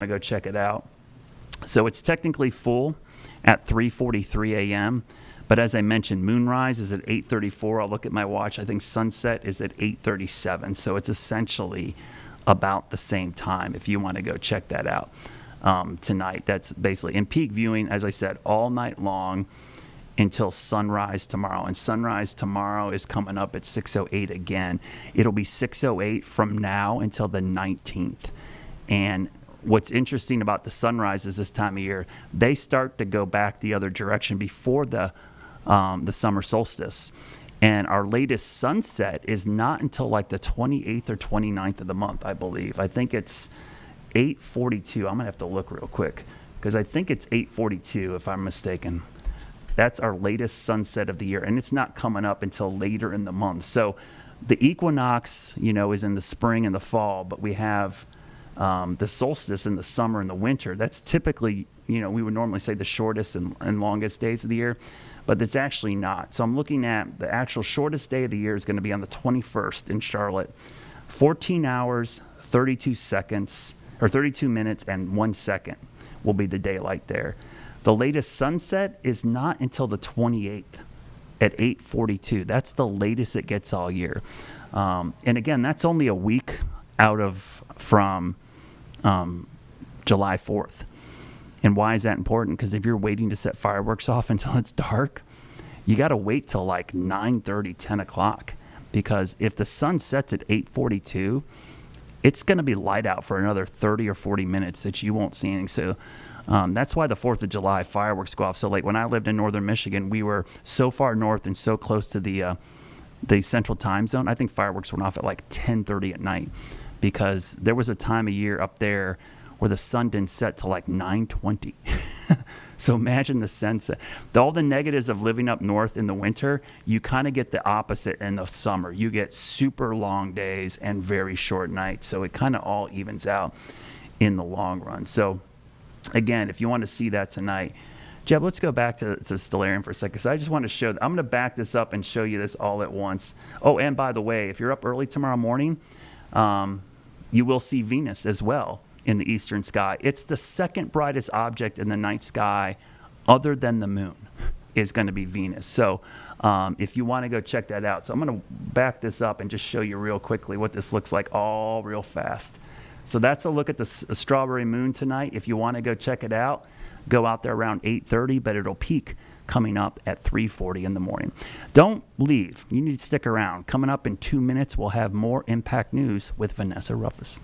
to go check it out. So it's technically full at 3:43 a.m., but as I mentioned, moonrise is at 8:34. I'll look at my watch. I think sunset is at 8:37. So it's essentially about the same time if you want to go check that out tonight. That's basically in peak viewing, as I said, all night long until sunrise tomorrow. And sunrise tomorrow is coming up at 6:08 again. It'll be 6:08 from now until the 19th. And what's interesting about the sunrises this time of year, they start to go back the other direction before the summer solstice. And our latest sunset is not until like the 28th or 29th of the month, I believe. I think it's 8:42. I'm going to have to look real quick because I think it's 8:42 if I'm mistaken. That's our latest sunset of the year, and it's not coming up until later in the month. So the equinox, is in the spring and the fall, but we have the solstice in the summer and the winter. That's typically, we would normally say the shortest and longest days of the year, but it's actually not. So I'm looking at the actual shortest day of the year is going to be on the 21st in Charlotte. 14 hours, 32 seconds, or 32 minutes and 1 second will be the daylight there. The latest sunset is not until the 28th at 8:42. That's the latest it gets all year. And again, that's only a week from July 4th. And why is that important? Because if you're waiting to set fireworks off until it's dark, you got to wait till like 9:30, 10 o'clock. Because if the sun sets at 8:42, it's going to be light out for another 30 or 40 minutes that you won't see anything. So that's why the 4th of July fireworks go off so late. When I lived in northern Michigan, we were so far north and so close to the central time zone. I think fireworks went off at like 10:30 at night because there was a time of year up there where the sun didn't set till like 9:20. So imagine the sunset. All the negatives of living up north in the winter, you kind of get the opposite in the summer. You get super long days and very short nights. So it kind of all evens out in the long run. So again, if you want to see that tonight, Jeb, let's go back to Stellarium for a second. So I just want to show, I'm going to back this up and show you this all at once. Oh, and by the way, if you're up early tomorrow morning, you will see Venus as well in the eastern sky. It's the second brightest object in the night sky other than the moon is going to be Venus. So if you want to go check that out. So I'm going to back this up and just show you real quickly what this looks like all real fast. So that's a look at the strawberry moon tonight. If you want to go check it out, go out there around 8:30, but it'll peak coming up at 3:40 in the morning. Don't leave. You need to stick around. Coming up in 2 minutes, we'll have more Impact News with Vanessa Ruffus.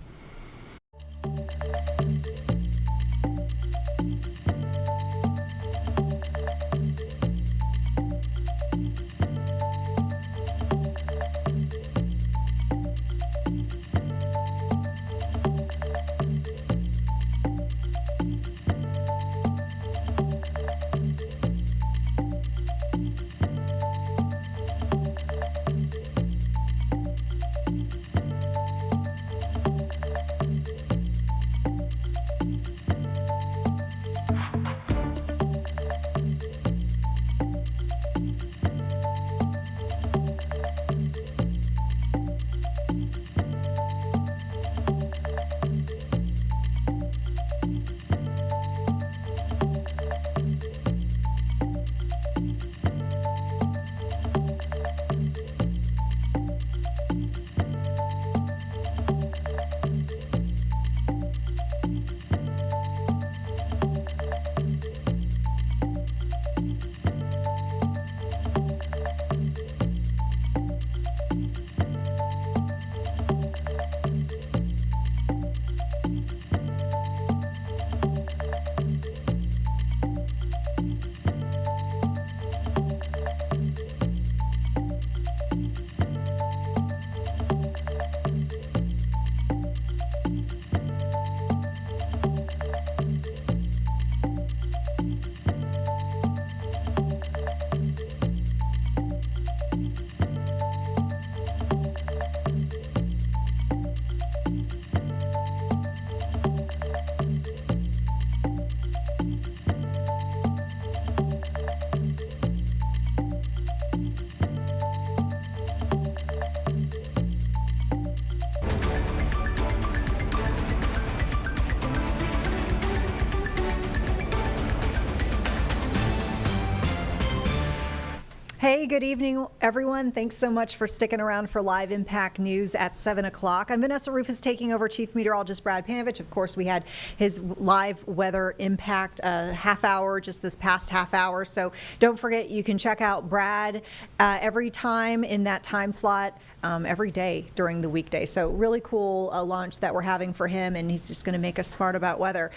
Hey, good evening, everyone. Thanks so much for sticking around for live Impact News at 7 o'clock. I'm Vanessa Rufus, taking over Chief Meteorologist Brad Panovich. Of course, we had his live weather impact half hour, just this past half hour. So don't forget, you can check out Brad every time in that time slot. Every day during the weekday. So really cool launch that we're having for him, and he's just going to make us smart about weather.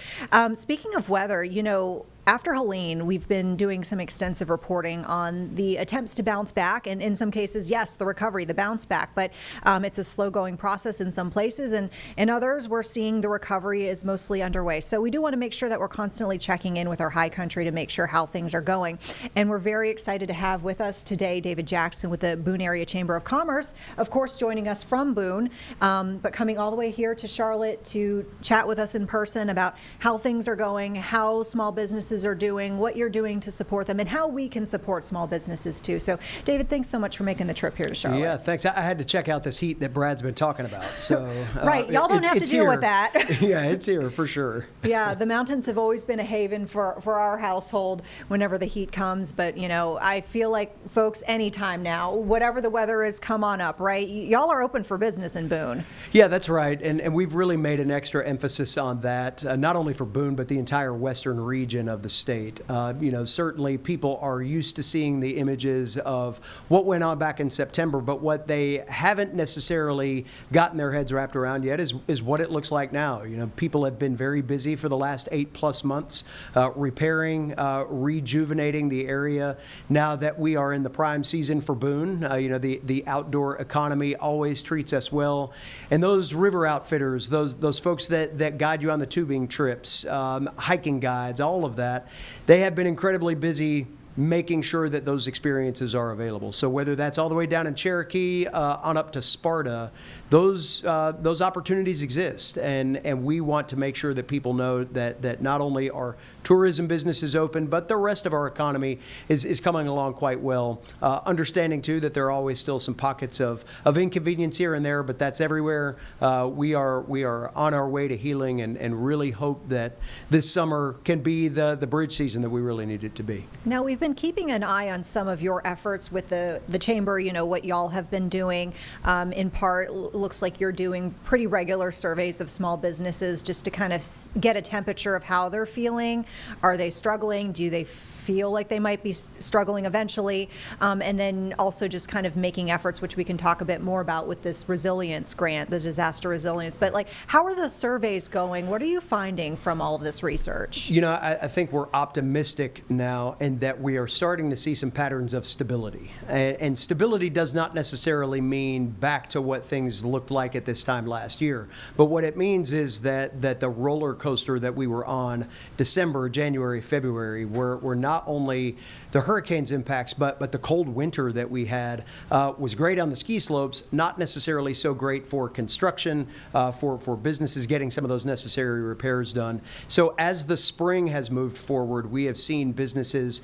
Speaking of weather, you know, after Helene, we've been doing some extensive reporting on the attempts to bounce back, and in some cases, yes, the recovery, the bounce back, but it's a slow-going process in some places, and in others, we're seeing the recovery is mostly underway. So we do want to make sure that we're constantly checking in with our high country to make sure how things are going. And we're very excited to have with us today David Jackson with the Boone Area Chamber of Commerce, of course, joining us from Boone, but coming all the way here to Charlotte to chat with us in person about how things are going, how small businesses are doing, what you're doing to support them, and how we can support small businesses too. So, David, thanks so much for making the trip here to Charlotte. Yeah, thanks. I had to check out this heat that Brad's been talking about. So right, y'all don't have to deal with that. Yeah, it's here for sure. Yeah, the mountains have always been a haven for our household whenever the heat comes. But, you know, I feel like, folks, anytime now, whatever the weather is, come on up, right? Y'all are open for business in Boone. Yeah, that's right. And we've really made an extra emphasis on that, not only for Boone, but the entire western region of the state. You know, certainly people are used to seeing the images of what went on back in September, but what they haven't necessarily gotten their heads wrapped around yet is what it looks like now. You know, people have been very busy for the last 8+ months, repairing, rejuvenating the area. Now that we are in the prime season for Boone, you know, the outdoor economy always treats us well. And those river outfitters, those folks that guide you on the tubing trips, hiking guides, all of that, they have been incredibly busy making sure that those experiences are available. So whether that's all the way down in Cherokee on up to Sparta, those opportunities exist, and we want to make sure that people know that not only are tourism businesses open, but the rest of our economy is coming along quite well. Understanding too that there are always still some pockets of inconvenience here and there, but that's everywhere. We are on our way to healing, and really hope that this summer can be the bridge season that we really need it to be. Now, we've been keeping an eye on some of your efforts with the chamber, you know, what y'all have been doing. In part, looks like you're doing pretty regular surveys of small businesses just to kind of get a temperature of how they're feeling. Are they struggling? Do they feel like they might be struggling eventually? And then also just kind of making efforts, which we can talk a bit more about with this resilience grant, the disaster resilience. But like, how are the surveys going? What are you finding from all of this research? You know, I think we're optimistic now, and that we are starting to see some patterns of stability. And stability does not necessarily mean back to what things looked like at this time last year. But what it means is that the roller coaster that we were on December, January, February, were not only the hurricanes impacts, but the cold winter that we had was great on the ski slopes, not necessarily so great for construction, for businesses getting some of those necessary repairs done. So as the spring has moved forward, we have seen businesses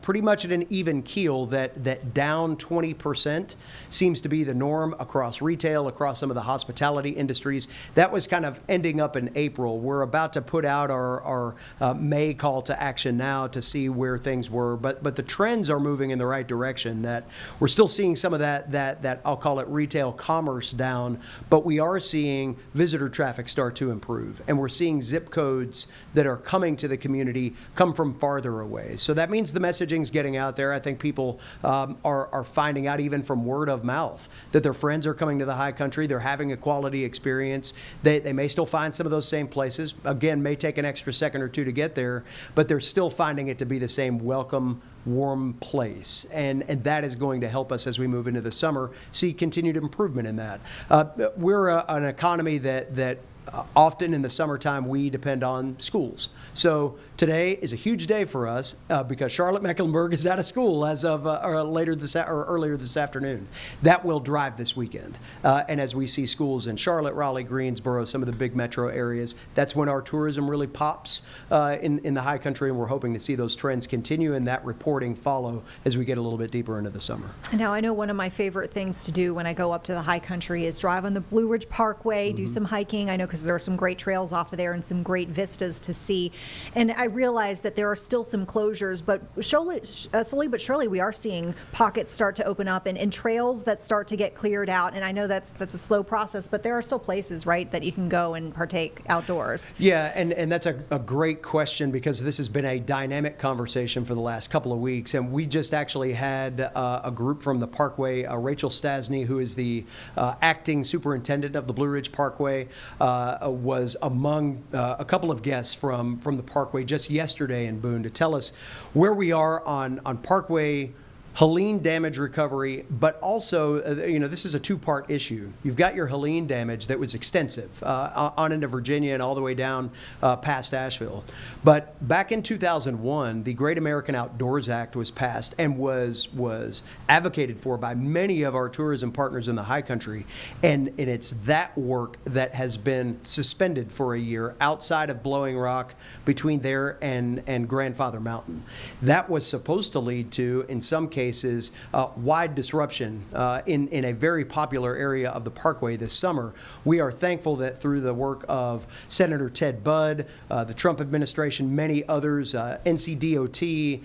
pretty much at an even keel, that down 20% seems to be the norm across retail, across some of the hospitality industries. That was kind of ending up in April. We're about to put out our May call to action now to see where things were, but the trends are moving in the right direction. That we're still seeing some of that I'll call it retail commerce down, but we are seeing visitor traffic start to improve, and we're seeing zip codes that are coming to the community come from farther away. So that means the messaging's getting out there. I think people are finding out, even from word of mouth, that their friends are coming to the high country. They're having a quality experience. They may still find some of those same places. Again, may take an extra second or two to get there, but they're still finding it to be the same welcome, warm place, and that is going to help us as we move into the summer see continued improvement in that. We're an economy that often in the summertime we depend on schools. So today is a huge day for us because Charlotte-Mecklenburg is out of school as of earlier this afternoon. That will drive this weekend. And as we see schools in Charlotte, Raleigh, Greensboro, some of the big metro areas, that's when our tourism really pops in the high country, and we're hoping to see those trends continue and that reporting follow as we get a little bit deeper into the summer. Now, I know one of my favorite things to do when I go up to the high country is drive on the Blue Ridge Parkway, do some hiking. I know because because there are some great trails off of there and some great vistas to see. And I realize that there are still some closures, but slowly but surely we are seeing pockets start to open up and trails that start to get cleared out. And I know that's a slow process, but there are still places, right, that you can go and partake outdoors. Yeah, and that's a great question, because this has been a dynamic conversation for the last couple of weeks. And we just actually had a group from the Parkway, Rachel Stasny, who is the acting superintendent of the Blue Ridge Parkway, was among a couple of guests from the Parkway just yesterday in Boone to tell us where we are on Parkway Helene damage recovery, but also, this is a two-part issue. You've got your Helene damage that was extensive on into Virginia and all the way down past Asheville. But back in 2001, the Great American Outdoors Act was passed and was advocated for by many of our tourism partners in the high country. And it's that work that has been suspended for a year outside of Blowing Rock between there and Grandfather Mountain. That was supposed to lead to, in some cases, wide disruption in a very popular area of the Parkway this summer. We are thankful that through the work of Senator Ted Budd, the Trump administration, many others, NCDOT,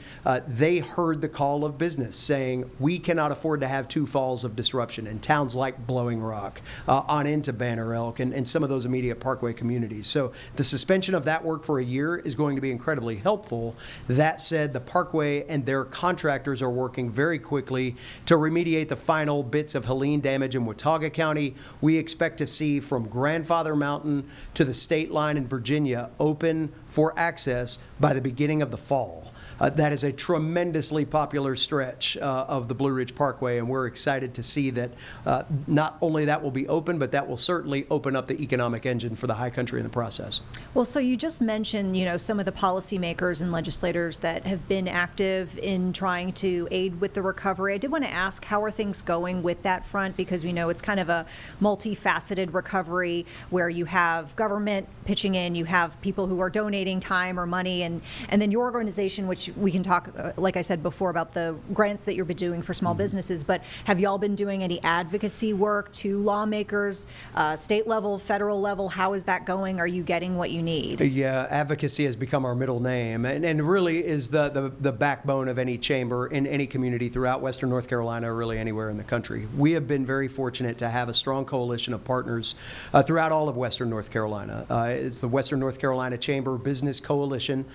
they heard the call of business saying we cannot afford to have two falls of disruption in towns like Blowing Rock, on into Banner Elk, and some of those immediate Parkway communities. So the suspension of that work for a year is going to be incredibly helpful. That said, the Parkway and their contractors are working very quickly to remediate the final bits of Helene damage in Watauga County. We expect to see from Grandfather Mountain to the state line in Virginia open for access by the beginning of the fall. That is a tremendously popular stretch of the Blue Ridge Parkway, and we're excited to see that not only that will be open, but that will certainly open up the economic engine for the high country in the process. Well, so you just mentioned, some of the policymakers and legislators that have been active in trying to aid with the recovery. I did want to ask, how are things going with that front? Because we know it's kind of a multifaceted recovery where you have government pitching in, you have people who are donating time or money, and then your organization, which we can talk, like I said before, about the grants that you've been doing for small businesses, but have y'all been doing any advocacy work to lawmakers, state level, federal level? How is that going? Are you getting what you need? Yeah, advocacy has become our middle name, and really is the backbone of any chamber in any community throughout Western North Carolina, or really anywhere in the country. We have been very fortunate to have a strong coalition of partners throughout all of Western North Carolina. It's the Western North Carolina Chamber Business Coalition.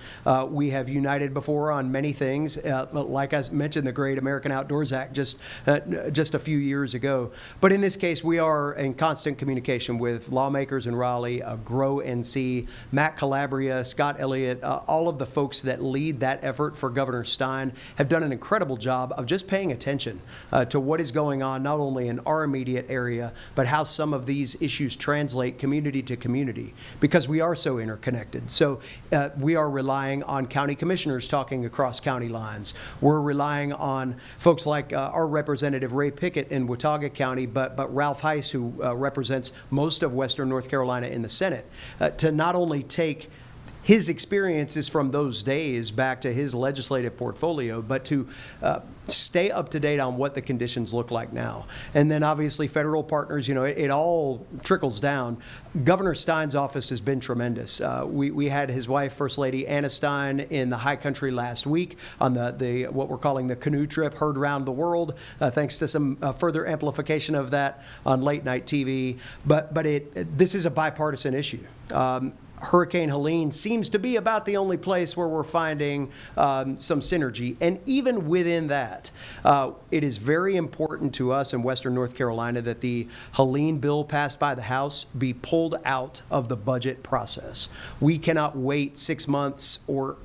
We have united before on many things, like I mentioned, the Great American Outdoors Act just a few years ago. But in this case, we are in constant communication with lawmakers in Raleigh, Grow NC, Matt Calabria, Scott Elliott, all of the folks that lead that effort for Governor Stein have done an incredible job of just paying attention to what is going on, not only in our immediate area, but how some of these issues translate community to community, because we are so interconnected. So we are relying on county commissioners talking across county lines. We're relying on folks like our Representative Ray Pickett in Watauga County, but Ralph Heiss, who represents most of Western North Carolina in the Senate, to not only take his experiences from those days back to his legislative portfolio, but to stay up to date on what the conditions look like now. And then obviously federal partners, it all trickles down. Governor Stein's office has been tremendous. We had his wife, First Lady Anna Stein, in the high country last week on the what we're calling the canoe trip, heard around the world, thanks to some further amplification of that on late night TV. But this is a bipartisan issue. Hurricane Helene seems to be about the only place where we're finding some synergy. And even within that, it is very important to us in Western North Carolina that the Helene bill passed by the House be pulled out of the budget process. We cannot wait 6 months or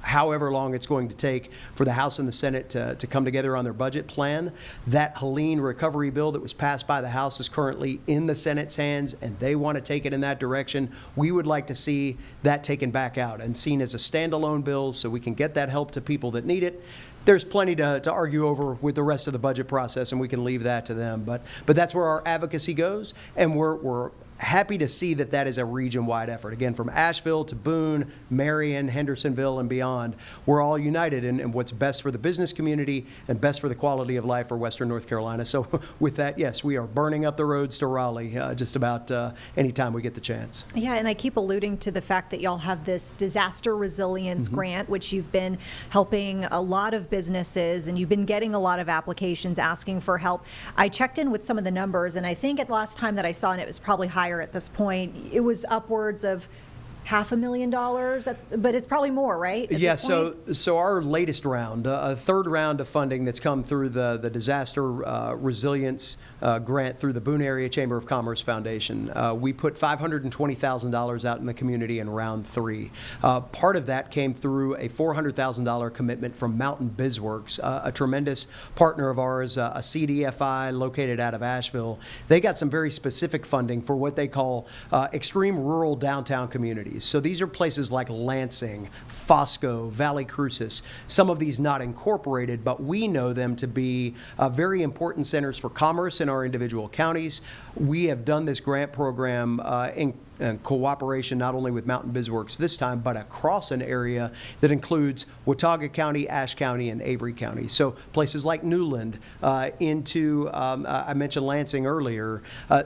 however long it's going to take for the House and the Senate to come together on their budget plan. That Helene recovery bill that was passed by the House is currently in the Senate's hands, and they want to take it in that direction. We would like to see that taken back out and seen as a standalone bill so we can get that help to people that need it. There's plenty to argue over with the rest of the budget process, and we can leave that to them. But that's where our advocacy goes, and we're happy to see that that is a region-wide effort. Again, from Asheville to Boone, Marion, Hendersonville, and beyond, we're all united in what's best for the business community and best for the quality of life for Western North Carolina. So with that, yes, we are burning up the roads to Raleigh just about anytime we get the chance. Yeah, and I keep alluding to the fact that y'all have this disaster resilience grant, which you've been helping a lot of businesses, and you've been getting a lot of applications asking for help. I checked in with some of the numbers, and I think at last time that I saw, and it was probably higher at this point, it was upwards of $500,000, but it's probably more, right? at Yeah, this point? so our latest round, a third round of funding that's come through the Disaster Resilience Grant through the Boone Area Chamber of Commerce Foundation. We put $520,000 out in the community in round 3. Part of that came through a $400,000 commitment from Mountain BizWorks, a tremendous partner of ours, a CDFI located out of Asheville. They got some very specific funding for what they call extreme rural downtown communities. So these are places like Lansing, Fosco, Valley Crucis, some of these not incorporated, but we know them to be very important centers for commerce in our individual counties. We have done this grant program in cooperation not only with Mountain BizWorks this time, but across an area that includes Watauga County, Ashe County, and Avery County. So places like Newland, into, I mentioned Lansing earlier,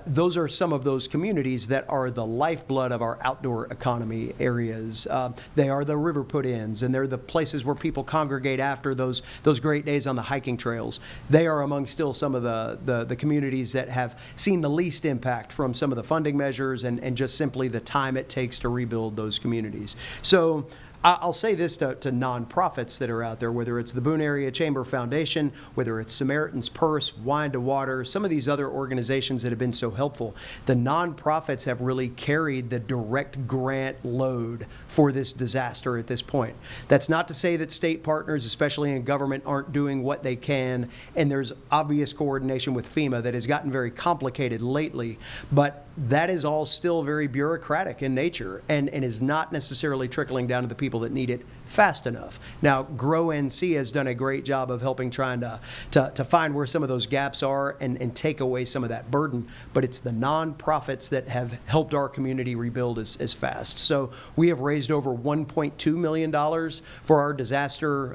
those are some of those communities that are the lifeblood of our outdoor economy areas. They are the river put-ins, and they're the places where people congregate after those great days on the hiking trails. They are among still some of the communities that have seen the least impact from some of the funding measures and just simply the time it takes to rebuild those communities. So I'll say this to nonprofits that are out there, whether it's the Boone Area Chamber Foundation, whether it's Samaritan's Purse, Wine to Water, some of these other organizations that have been so helpful. The nonprofits have really carried the direct grant load for this disaster at this point. That's not to say that state partners, especially in government, aren't doing what they can, and there's obvious coordination with FEMA that has gotten very complicated lately, but that is all still very bureaucratic in nature and is not necessarily trickling down to the people that need it fast enough. Now, Grow NC has done a great job of helping trying to find where some of those gaps are and take away some of that burden, but it's the nonprofits that have helped our community rebuild as fast. So we have raised over $1.2 million for our disaster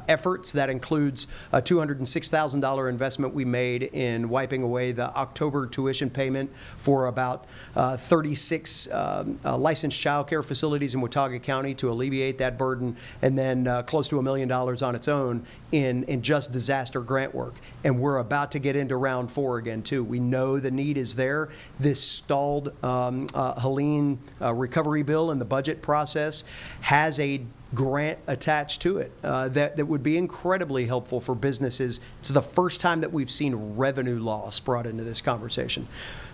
efforts. That includes a $206,000 investment we made in wiping away the October tuition payment for about 36 licensed child care facilities in Watauga County to alleviate that burden, and then close to $1 million on its own in just disaster grant work. And we're about to get into round 4 again, too. We know the need is there. This stalled Helene recovery bill in the budget process has a grant attached to it that would be incredibly helpful for businesses. It's the first time that we've seen revenue loss brought into this conversation.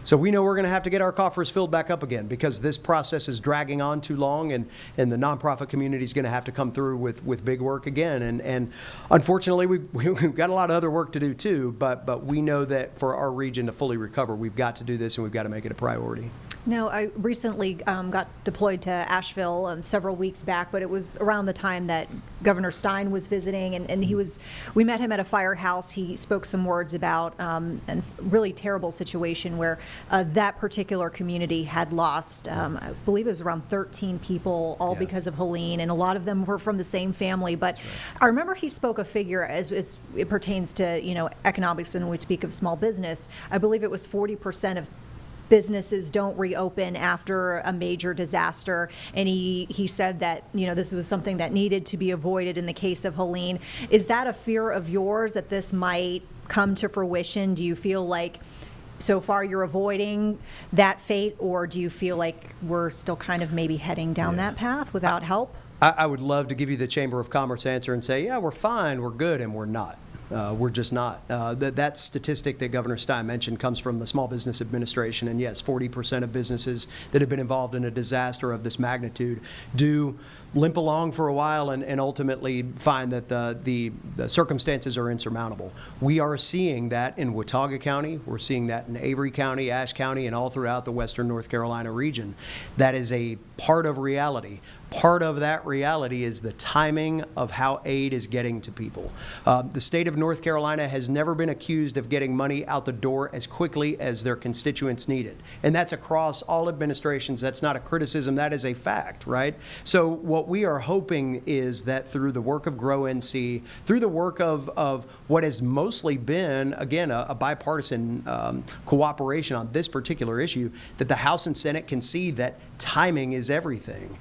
So we know we're going to have to get our coffers filled back up again because this process is dragging on too long, and the nonprofit community is going to have to come through with big work again. And unfortunately, we've got a lot of other work to do too, but we know that for our region to fully recover, we've got to do this and we've got to make it a priority. No, I recently got deployed to Asheville several weeks back, but it was around the time that Governor Stein was visiting, and we met him at a firehouse. He spoke some words about a really terrible situation where that particular community had lost, I believe it was around 13 people, all because of Helene, and a lot of them were from the same family. But I remember he spoke a figure as it pertains to economics, and when we speak of small business, I believe it was 40% of businesses don't reopen after a major disaster, and he said that this was something that needed to be avoided in the case of Helene. Is that a fear of yours that this might come to fruition? Do you feel like so far you're avoiding that fate, or do you feel like we're still kind of maybe heading down that path without help? I would love to give you the Chamber of Commerce answer and say, yeah, we're fine, we're good, and we're not. We're just not. That statistic that Governor Stein mentioned comes from the Small Business Administration, and yes, 40% of businesses that have been involved in a disaster of this magnitude do limp along for a while and ultimately find that the circumstances are insurmountable. We are seeing that in Watauga County. We're seeing that in Avery County, Ashe County, and all throughout the Western North Carolina region. That is a part of reality. Part of that reality is the timing of how aid is getting to people. The state of North Carolina has never been accused of getting money out the door as quickly as their constituents need it. And that's across all administrations. That's not a criticism. That is a fact, right? So what we are hoping is that through the work of Grow NC, through the work of what has mostly been, again, a bipartisan cooperation on this particular issue, that the House and Senate can see that timing is everything.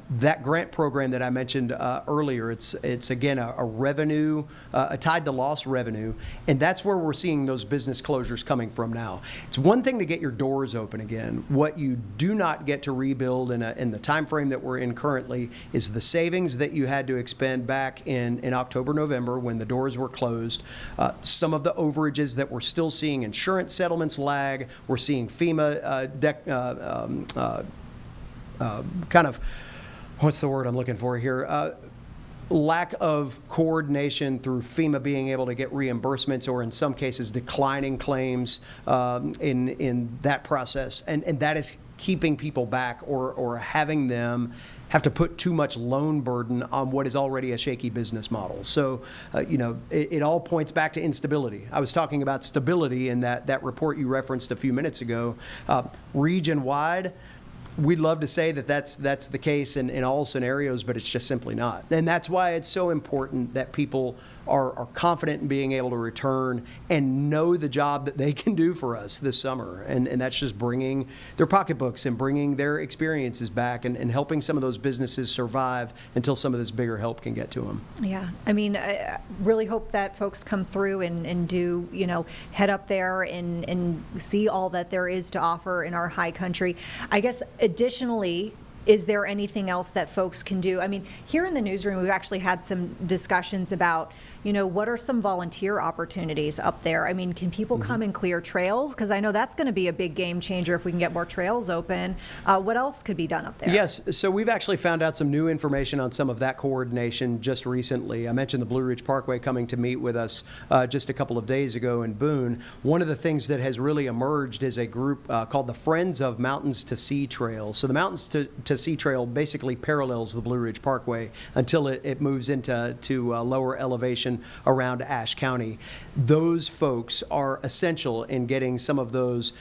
That grant program that I mentioned earlier, it's again a revenue, tied to lost revenue, and that's where we're seeing those business closures coming from now. It's one thing to get your doors open again. What you do not get to rebuild in the time frame that we're in currently is the savings that you had to expend back in October, November when the doors were closed. Some of the overages that we're still seeing, insurance settlements lag. We're seeing FEMA kind of, what's the word I'm looking for here? Lack of coordination through FEMA being able to get reimbursements, or in some cases declining claims in that process. And that is keeping people back or having them have to put too much loan burden on what is already a shaky business model. So, it all points back to instability. I was talking about stability in that report you referenced a few minutes ago. Region-wide, we'd love to say that that's the case in all scenarios, but it's just simply not. And that's why it's so important that people are confident in being able to return and know the job that they can do for us this summer. And that's just bringing their pocketbooks and bringing their experiences back and helping some of those businesses survive until some of this bigger help can get to them. Yeah, I mean, I really hope that folks come through and do, head up there and see all that there is to offer in our high country. I guess additionally, is there anything else that folks can do? I mean, here in the newsroom, we've actually had some discussions about, what are some volunteer opportunities up there? I mean, can people come and clear trails? Because I know that's going to be a big game changer if we can get more trails open. What else could be done up there? Yes, so we've actually found out some new information on some of that coordination just recently. I mentioned the Blue Ridge Parkway coming to meet with us just a couple of days ago in Boone. One of the things that has really emerged is a group called the Friends of Mountains to Sea Trail. So the Mountains to Sea Trail basically parallels the Blue Ridge Parkway until it moves into lower elevation around Ashe County. Those folks are essential in getting some of those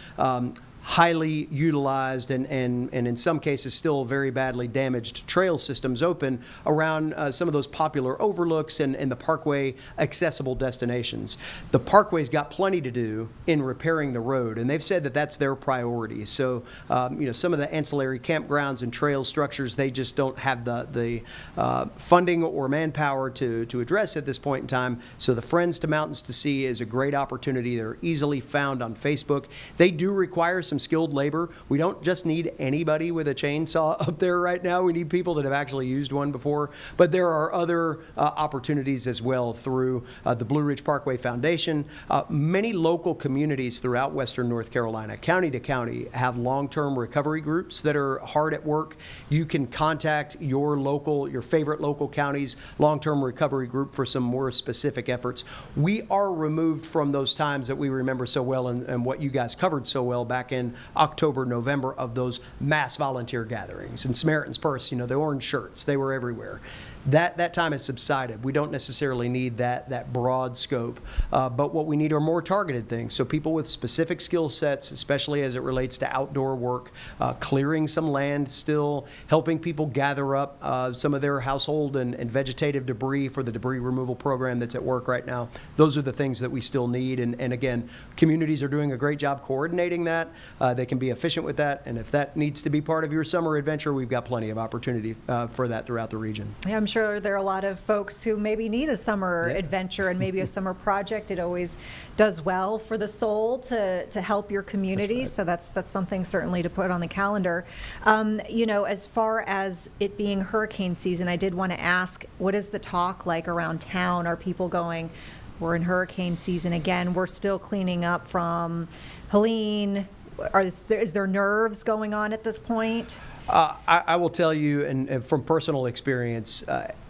highly utilized and in some cases still very badly damaged trail systems open around some of those popular overlooks and the parkway accessible destinations. The parkway's got plenty to do in repairing the road, and they've said that that's their priority. So, some of the ancillary campgrounds and trail structures, they just don't have the funding or manpower to address at this point in time. So the Friends to Mountains to Sea is a great opportunity. They're easily found on Facebook. They do require some skilled labor. We don't just need anybody with a chainsaw up there right now. We need people that have actually used one before. But there are other opportunities as well through the Blue Ridge Parkway Foundation. Many local communities throughout Western North Carolina, county to county, have long-term recovery groups that are hard at work. You can contact your favorite local county's long-term recovery group for some more specific efforts. We are removed from those times that we remember so well and what you guys covered so well back in October, November, of those mass volunteer gatherings. And Samaritan's Purse, the orange shirts, they were everywhere. That time has subsided. We don't necessarily need that broad scope, but what we need are more targeted things. So people with specific skill sets, especially as it relates to outdoor work, clearing some land still, helping people gather up some of their household and vegetative debris for the debris removal program that's at work right now. Those are the things that we still need. And again, communities are doing a great job coordinating that. They can be efficient with that. And if that needs to be part of your summer adventure, we've got plenty of opportunity for that throughout the region. Yeah, I'm sure there are a lot of folks who maybe need a summer adventure and maybe a summer project. It always does well for the soul to help your community. Right. So that's something certainly to put on the calendar. As far as it being hurricane season, I did want to ask, what is the talk like around town? Are people going, we're in hurricane season again, we're still cleaning up from Helene? Is there nerves going on at this point? I will tell you, and from personal experience,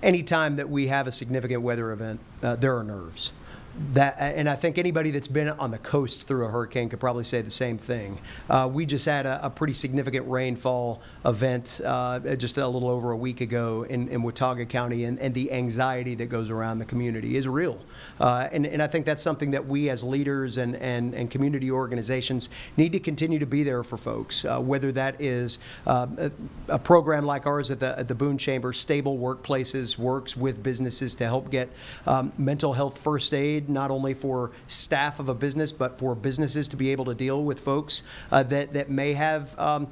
anytime that we have a significant weather event, there are nerves. And I think anybody that's been on the coast through a hurricane could probably say the same thing. We just had a pretty significant rainfall event just a little over a week ago in Watauga County, and the anxiety that goes around the community is real. And I think that's something that we as leaders and community organizations need to continue to be there for folks, whether that is a program like ours at the Boone Chamber, Stable Workplaces, works with businesses to help get mental health first aid, not only for staff of a business, but for businesses to be able to deal with folks that may have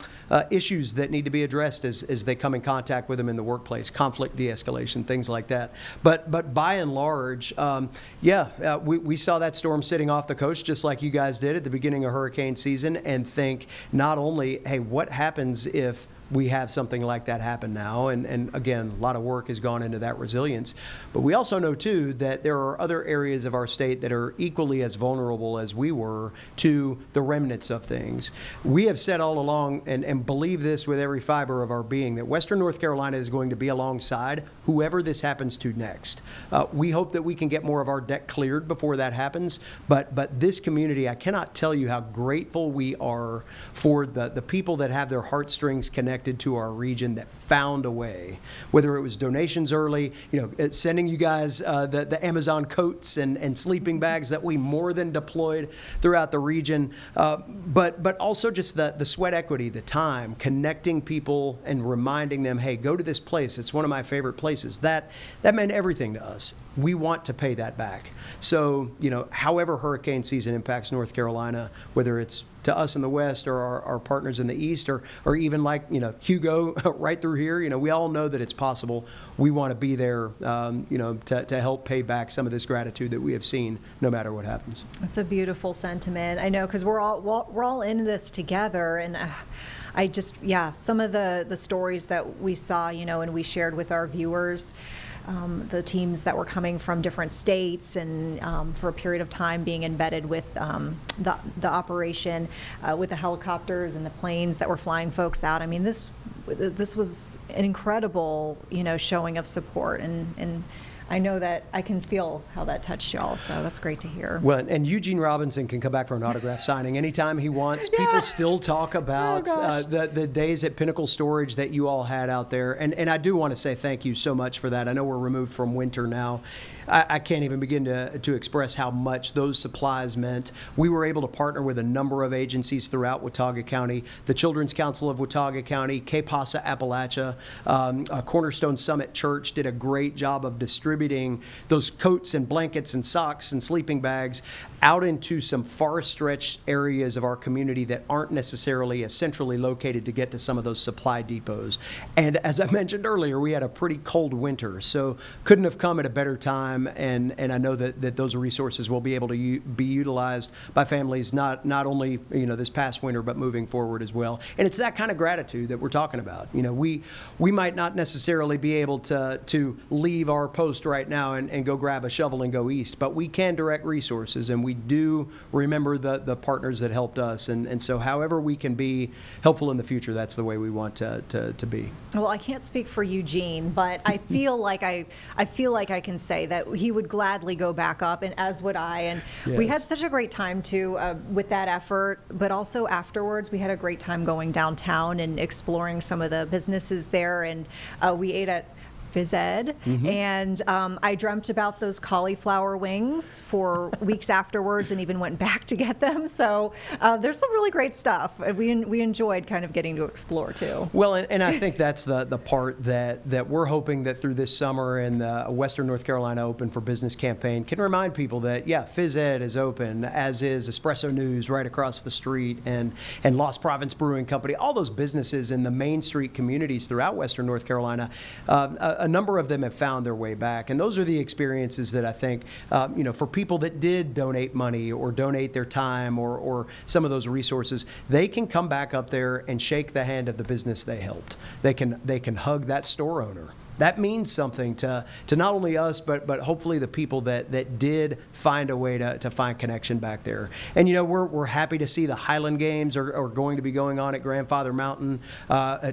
issues that need to be addressed as they come in contact with them in the workplace, conflict de-escalation, things like that. But by and large, we saw that storm sitting off the coast just like you guys did at the beginning of hurricane season, and think not only, hey, what happens if we have something like that happen now, and again, a lot of work has gone into that resilience. But we also know, too, that there are other areas of our state that are equally as vulnerable as we were to the remnants of things. We have said all along, and believe this with every fiber of our being, that Western North Carolina is going to be alongside whoever this happens to next. We hope that we can get more of our deck cleared before that happens, but this community, I cannot tell you how grateful we are for the people that have their heartstrings connected to our region, that found a way, whether it was donations early, sending you guys the Amazon coats and sleeping bags that we more than deployed throughout the region, but also just the sweat equity, the time, connecting people and reminding them, hey, go to this place, it's one of my favorite places. That meant everything to us. We want to pay that back. So, however hurricane season impacts North Carolina, whether it's to us in the west or our partners in the east, or even like, Hugo right through here, we all know that it's possible. We want to be there, to help pay back some of this gratitude that we have seen no matter what happens. That's a beautiful sentiment. I know, because we're all in this together, and some of the stories that we saw, and we shared with our viewers, the teams that were coming from different states and for a period of time being embedded with the operation, with the helicopters and the planes that were flying folks out. I mean, this was an incredible, showing of support, and I know that I can feel how that touched y'all, so that's great to hear. Well, and Eugene Robinson can come back for an autograph signing anytime he wants. Yeah. People still talk about the days at Pinnacle Storage that you all had out there, and I do want to say thank you so much for that. I know we're removed from winter now. I can't even begin to express how much those supplies meant. We were able to partner with a number of agencies throughout Watauga County, the Children's Council of Watauga County, KPASA Appalachia, Cornerstone Summit Church did a great job of distributing those coats and blankets and socks and sleeping bags out into some far-stretched areas of our community that aren't necessarily as centrally located to get to some of those supply depots. And as I mentioned earlier, we had a pretty cold winter, so couldn't have come at a better time. And I know that those resources will be able to be utilized by families not only this past winter, but moving forward as well. And it's that kind of gratitude that we're talking about. We might not necessarily be able to leave our post right now and go grab a shovel and go east, but we can direct resources, and we do remember the partners that helped us. And so however we can be helpful in the future, that's the way we want to be. Well, I can't speak for Eugene, but I feel like I can say that he would gladly go back up, and as would I. And yes. We had such a great time too with that effort, but also afterwards we had a great time going downtown and exploring some of the businesses there, and we ate at phys ed, and I dreamt about those cauliflower wings for weeks afterwards, and even went back to get them. So there's some really great stuff. We enjoyed kind of getting to explore too. Well, and I think that's the part that we're hoping that through this summer and the Western North Carolina Open for Business campaign can remind people that, phys ed is open, as is Espresso News right across the street, and Lost Province Brewing Company, all those businesses in the Main Street communities throughout Western North Carolina. A number of them have found their way back, and those are the experiences that I think, for people that did donate money or donate their time or some of those resources, they can come back up there and shake the hand of the business they helped. They can hug that store owner. That means something to not only us, but hopefully the people that did find a way to find connection back there. And, we're happy to see the Highland Games are going to be going on at Grandfather Mountain.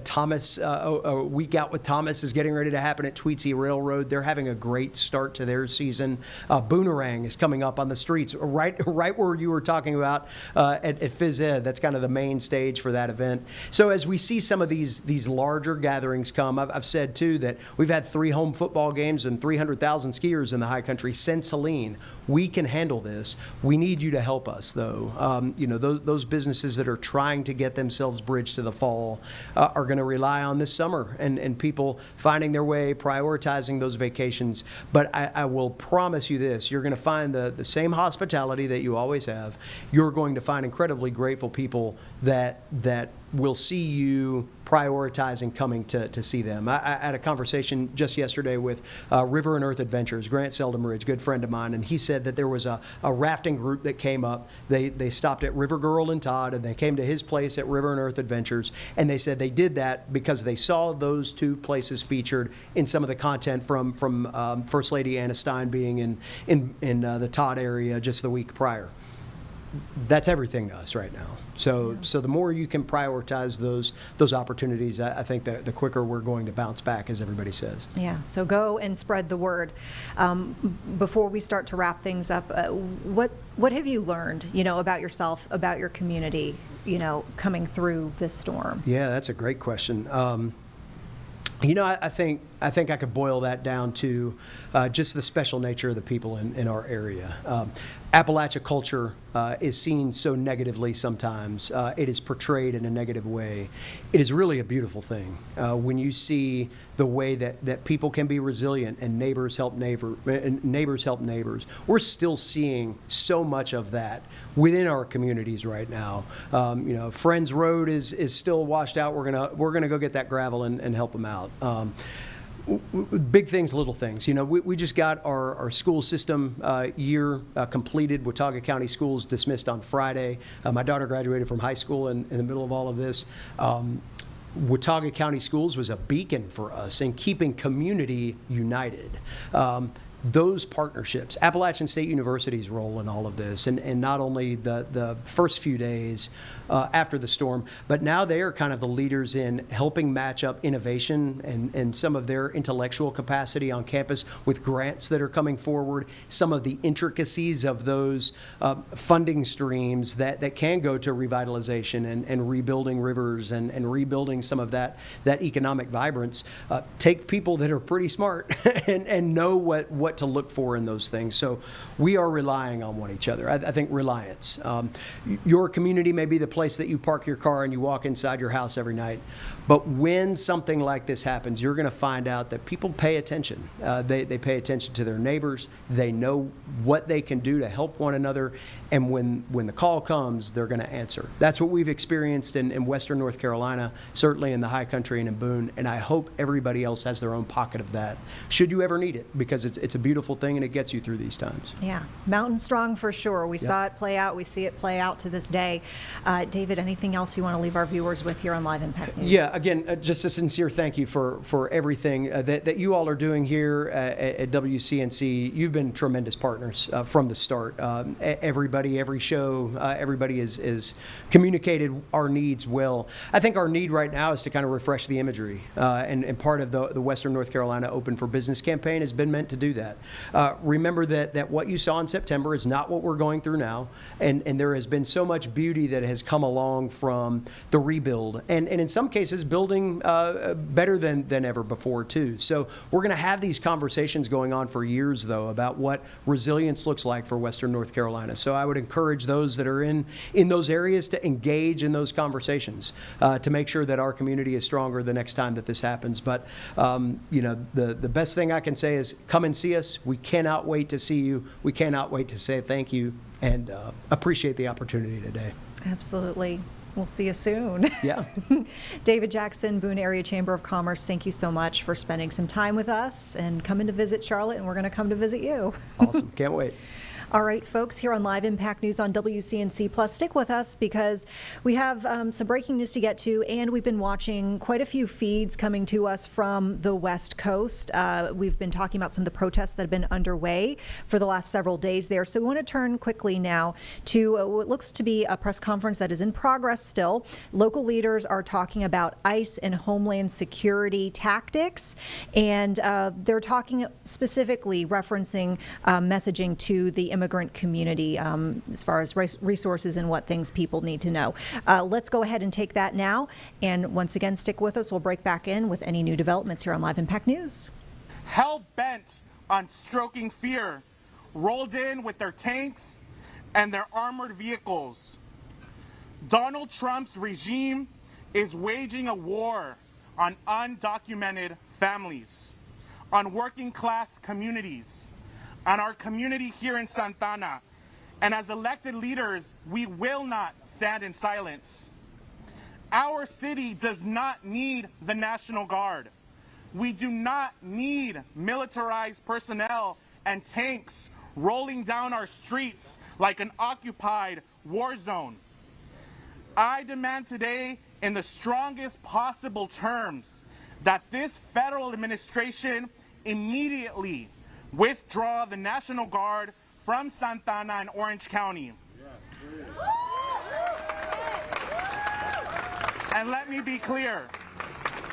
Thomas, a week out with Thomas is getting ready to happen at Tweetsy Railroad. They're having a great start to their season. Boonerang is coming up on the streets, right where you were talking about at Phys Ed. That's kind of the main stage for that event. So as we see some of these larger gatherings come, I've said too that we've had 3 home football games and 300,000 skiers in the high country since Helene. We can handle this. We need you to help us, though. Those businesses that are trying to get themselves bridged to the fall are going to rely on this summer and people finding their way, prioritizing those vacations. But I will promise you this, you're going to find the same hospitality that you always have. You're going to find incredibly grateful people that will see you prioritizing coming to see them. I had a conversation just yesterday with River and Earth Adventures, Grant Seldenbridge, good friend of mine, and he said that there was a rafting group that came up. They stopped at River Girl and Todd, and they came to his place at River and Earth Adventures, and they said they did that because they saw those 2 places featured in some of the content from First Lady Anna Stein being in the Todd area just the week prior. That's everything to us right now. So the more you can prioritize those opportunities, I think the quicker we're going to bounce back, as everybody says. Yeah, so go and spread the word. Before we start to wrap things up, what have you learned, about yourself, about your community, coming through this storm? Yeah, that's a great question. I think I could boil that down to just the special nature of the people in our area. Appalachia culture is seen so negatively sometimes. It is portrayed in a negative way. It is really a beautiful thing when you see the way that people can be resilient and neighbors help neighbors. We're still seeing so much of that within our communities right now. Friends Road is still washed out. We're gonna go get that gravel and help them out. Big things, little things. We just got our school system year completed. Watauga County Schools dismissed on Friday. My daughter graduated from high school in the middle of all of this. Watauga County Schools was a beacon for us in keeping community united. Those partnerships, Appalachian State University's role in all of this, and not only the first few days after the storm, but now they are kind of the leaders in helping match up innovation and some of their intellectual capacity on campus with grants that are coming forward, some of the intricacies of those funding streams that can go to revitalization and rebuilding rivers and rebuilding some of that economic vibrance. Take people that are pretty smart and know what to look for in those things. So we are relying on one each other. I think reliance. Your community may be the place that you park your car and you walk inside your house every night. But when something like this happens, you're going to find out that people pay attention. They pay attention to their neighbors. They know what they can do to help one another. And when the call comes, they're going to answer. That's what we've experienced in Western North Carolina, certainly in the high country and in Boone. And I hope everybody else has their own pocket of that, should you ever need it, because it's a beautiful thing and it gets you through these times. Yeah, mountain strong for sure. We saw it play out. We see it play out to this day. David, anything else you want to leave our viewers with here on Live Impact News? Yeah, again, just a sincere thank you for everything that you all are doing here at WCNC. You've been tremendous partners from the start. Everybody, every show, everybody is communicated our needs well. I think our need right now is to kind of refresh the imagery, and part of the Western North Carolina Open for Business campaign has been meant to do that. Remember that what you saw in September is not what we're going through now, and there has been so much beauty that has come along from the rebuild, and in some cases building better than ever before too. So we're going to have these conversations going on for years though about what resilience looks like for Western North Carolina. So I would encourage those that are in those areas to engage in those conversations to make sure that our community is stronger the next time that this happens. But the best thing I can say is come and see us. We cannot wait to see you. We cannot wait to say thank you and appreciate the opportunity today. Absolutely. We'll see you soon. Yeah. David Jackson, Boone Area Chamber of Commerce, thank you so much for spending some time with us and coming to visit Charlotte, and we're going to come to visit you. Awesome. Can't wait. All right, folks, here on Live Impact News on WCNC Plus, stick with us because we have some breaking news to get to, and we've been watching quite a few feeds coming to us from the West Coast. We've been talking about some of the protests that have been underway for the last several days there. So we want to turn quickly now to what looks to be a press conference that is in progress still. Local leaders are talking about ICE and Homeland Security tactics, and they're talking specifically referencing messaging to the immigrant community as far as resources and what things people need to know. Let's go ahead and take that now. And once again, stick with us. We'll break back in with any new developments here on Live Impact News. Hell-bent on stroking fear, rolled in with their tanks and their armored vehicles. Donald Trump's regime is waging a war on undocumented families, on working-class communities, on our community here in Santana. And as elected leaders, we will not stand in silence. Our city does not need the National Guard. We do not need militarized personnel and tanks rolling down our streets like an occupied war zone. I demand today, in the strongest possible terms, that this federal administration immediately withdraw the National Guard from Santana and Orange County. And let me be clear,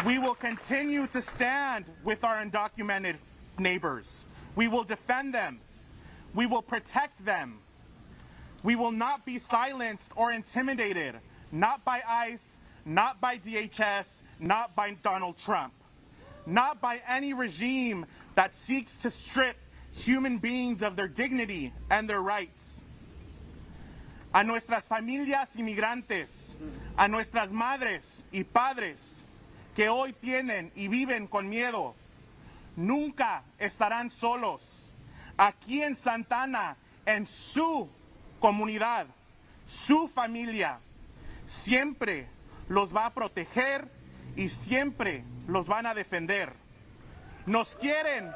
we will continue to stand with our undocumented neighbors. We will defend them. We will protect them. We will not be silenced or intimidated, not by ICE, not by DHS, not by Donald Trump, not by any regime that seeks to strip human beings of their dignity and their rights. A nuestras familias inmigrantes, a nuestras madres y padres que hoy tienen y viven con miedo, nunca estarán solos. Aquí en Santana, en su comunidad, su familia, siempre los va a proteger y siempre los van a defender. Nos quieren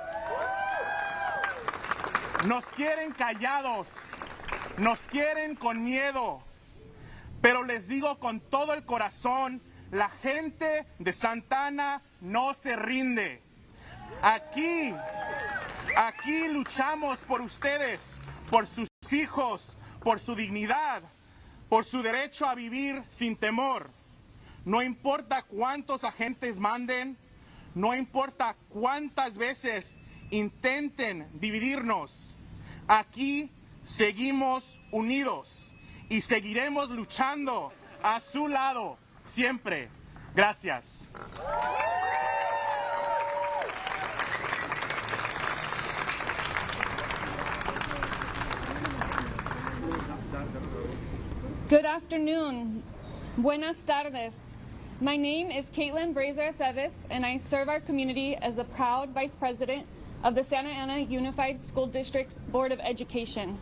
callados, nos quieren con miedo, pero les digo con todo el corazón, la gente de Santana no se rinde. Aquí luchamos por ustedes, por sus hijos, por su dignidad, por su derecho a vivir sin temor. No importa cuántos agentes manden, no importa cuántas veces intenten dividirnos, aquí seguimos unidos y seguiremos luchando a su lado siempre. Gracias. Good afternoon. Buenas tardes. My name is Caitlin Brazier Sevis, and I serve our community as the proud Vice President of the Santa Ana Unified School District Board of Education.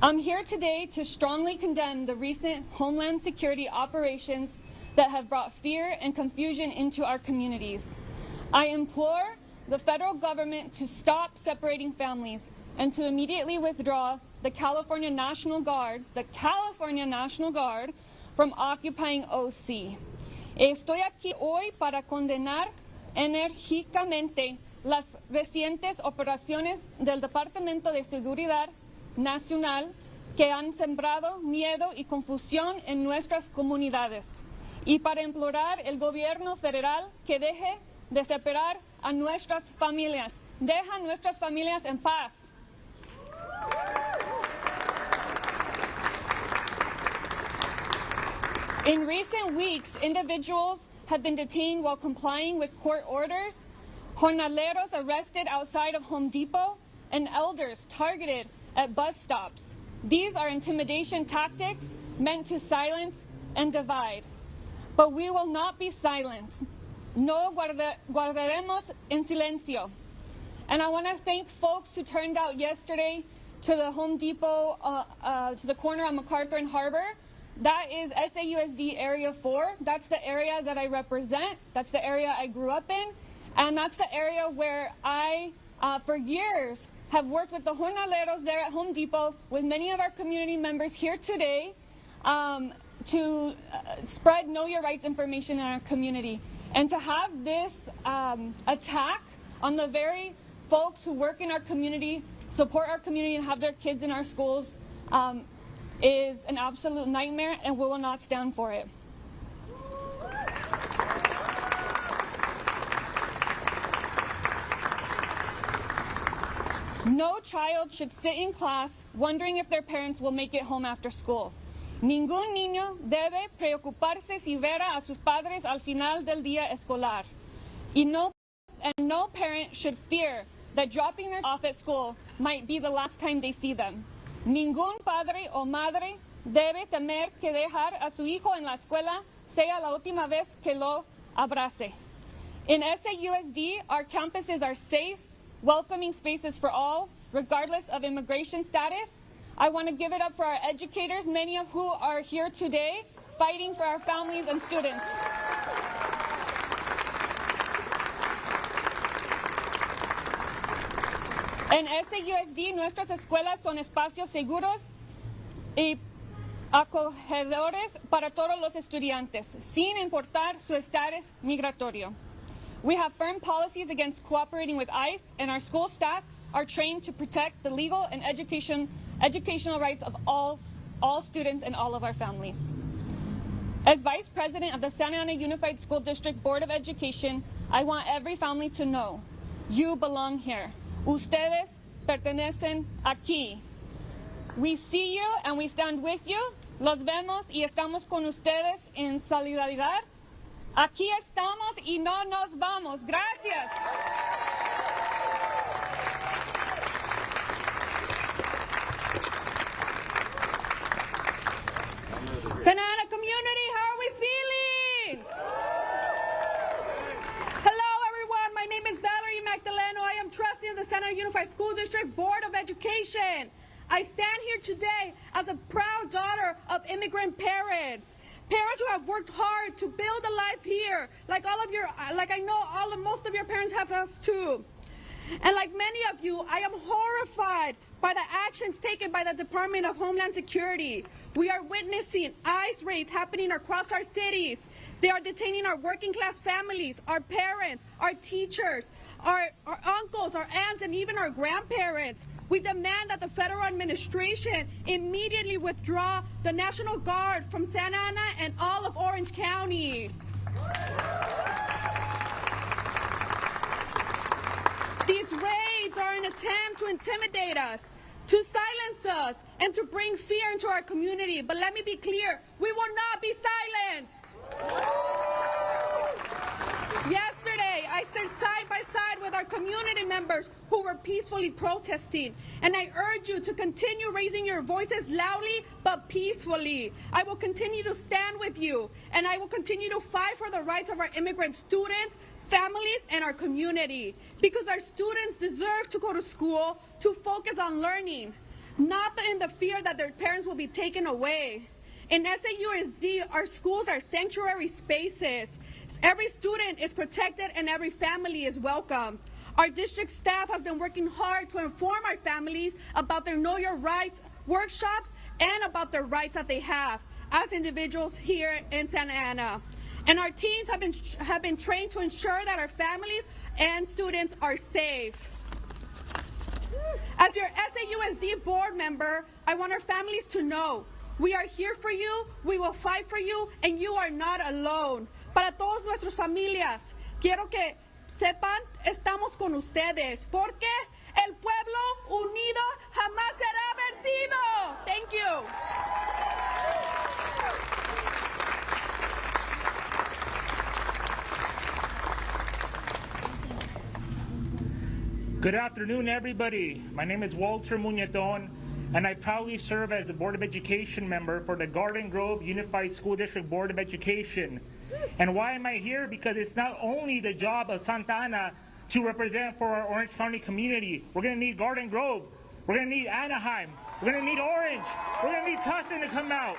I'm here today to strongly condemn the recent Homeland Security operations that have brought fear and confusion into our communities. I implore the federal government to stop separating families and to immediately withdraw the California National Guard from occupying OC. Estoy aquí hoy para condenar enérgicamente las recientes operaciones del Departamento de Seguridad Nacional que han sembrado miedo y confusión en nuestras comunidades, y para implorar al gobierno federal que deje de separar a nuestras familias. Deja nuestras familias en paz. In recent weeks, individuals have been detained while complying with court orders, jornaleros arrested outside of Home Depot, and elders targeted at bus stops. These are intimidation tactics meant to silence and divide. But we will not be silent. No guardaremos en silencio. And I want to thank folks who turned out yesterday to the Home Depot, to the corner on MacArthur and Harbor. That is SAUSD Area 4. That's the area that I represent. That's the area I grew up in. And that's the area where I, for years, have worked with the jornaleros there at Home Depot, with many of our community members here today, to spread Know Your Rights information in our community. And to have this attack on the very folks who work in our community, support our community, and have their kids in our schools is an absolute nightmare, and we will not stand for it. No child should sit in class wondering if their parents will make it home after school. Ningún niño debe preocuparse si verá a sus padres al final del día escolar. And no parent should fear that dropping their off at school might be the last time they see them. Ningún padre o madre debe temer que dejar a su hijo en la escuela sea la última vez que lo abrace. In SAUSD, our campuses are safe, welcoming spaces for all, regardless of immigration status. I want to give it up for our educators, many of who are here today, fighting for our families and students. En SAUSD, nuestras escuelas son espacios seguros y acogedores para todos los estudiantes, sin importar su estatus migratorio. We have firm policies against cooperating with ICE, and our school staff are trained to protect the legal and educational rights of all students and all of our families. As Vice President of the Santa Ana Unified School District Board of Education, I want every family to know, you belong here. Ustedes pertenecen aquí. We see you and we stand with you. Los vemos y estamos con ustedes en solidaridad. Aquí estamos y no nos vamos. Gracias. Santa Ana community, how are we feeling? Hello everyone, my name is Valerie Magdaleno. I am trustee of the Santa Ana Unified School District Board of Education. I stand here today as a proud daughter of immigrant parents. Parents who have worked hard to build a life here, like I know most of your parents have us too. And like many of you, I am horrified by the actions taken by the Department of Homeland Security. We are witnessing ICE raids happening across our cities. They are detaining our working class families, our parents, our teachers, our uncles, our aunts, and even our grandparents. We demand that the federal administration immediately withdraw the National Guard from Santa Ana and all of Orange County. These raids are an attempt to intimidate us, to silence us, and to bring fear into our community. But let me be clear, we will not be silenced. Yesterday, I stood side by side with our community members who were peacefully protesting, and I urge you to continue raising your voices loudly but peacefully. I will continue to stand with you, and I will continue to fight for the rights of our immigrant students, families, and our community, because our students deserve to go to school to focus on learning, not in the fear that their parents will be taken away. In SAUSD, our schools are sanctuary spaces. Every student is protected and every family is welcome. Our district staff has been working hard to inform our families about their Know Your Rights workshops and about the rights that they have as individuals here in Santa Ana. And our teams have been trained to ensure that our families and students are safe. As your SAUSD board member, I want our families to know we are here for you, we will fight for you, and you are not alone. Para todos nuestras familias, quiero que sepan, estamos con ustedes, porque el pueblo unido jamás será vencido. Thank you. Good afternoon, everybody. My name is Walter Muñeton, and I proudly serve as the Board of Education member for the Garden Grove Unified School District Board of Education. And why am I here? Because it's not only the job of Santa Ana to represent for our Orange County community. We're going to need Garden Grove. We're going to need Anaheim. We're going to need Orange. We're going to need Tustin to come out.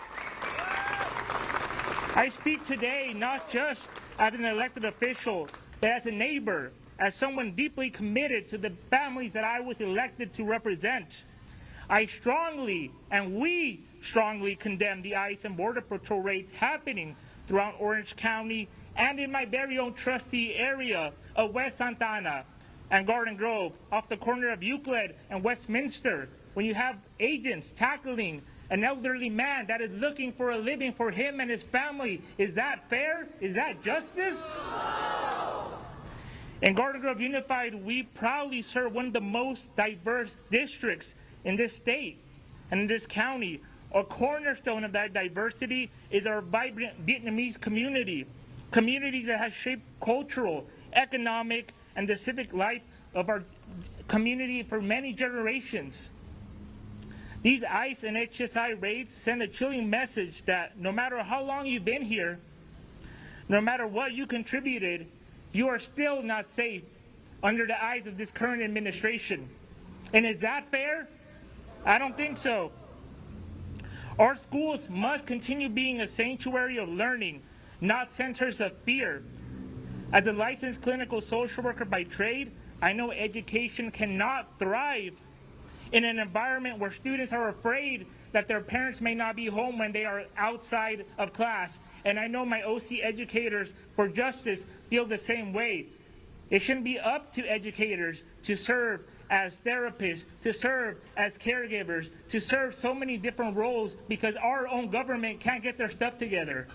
I speak today not just as an elected official, but as a neighbor. as someone deeply committed to the families that I was elected to represent. I strongly, and we strongly condemn the ICE and Border Patrol raids happening throughout Orange County and in my very own trustee area of West Santa Ana and Garden Grove, off the corner of Euclid and Westminster, when you have agents tackling an elderly man that is looking for a living for him and his family. Is that fair? Is that justice? In Garden Grove Unified, we proudly serve one of the most diverse districts in this state and in this county. A cornerstone of that diversity is our vibrant Vietnamese community, communities that have shaped cultural, economic, and the civic life of our community for many generations. These ICE and HSI raids send a chilling message that no matter how long you've been here, no matter what you contributed, you are still not safe under the eyes of this current administration. And is that fair? I don't think so. Our schools must continue being a sanctuary of learning, not centers of fear. As a licensed clinical social worker by trade, I know education cannot thrive in an environment where students are afraid that their parents may not be home when they are outside of class. And I know my OC educators for justice feel the same way. It shouldn't be up to educators to serve as therapists, to serve as caregivers, to serve so many different roles because our own government can't get their stuff together.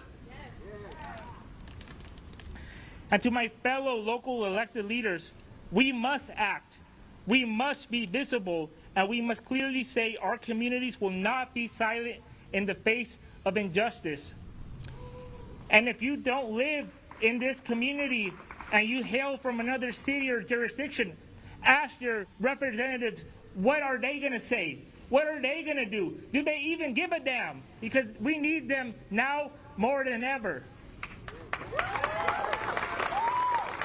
And to my fellow local elected leaders, we must act, we must be visible, and we must clearly say our communities will not be silent in the face of injustice. And if you don't live in this community and you hail from another city or jurisdiction, ask your representatives, what are they going to say? What are they going to do? Do they even give a damn? Because we need them now more than ever.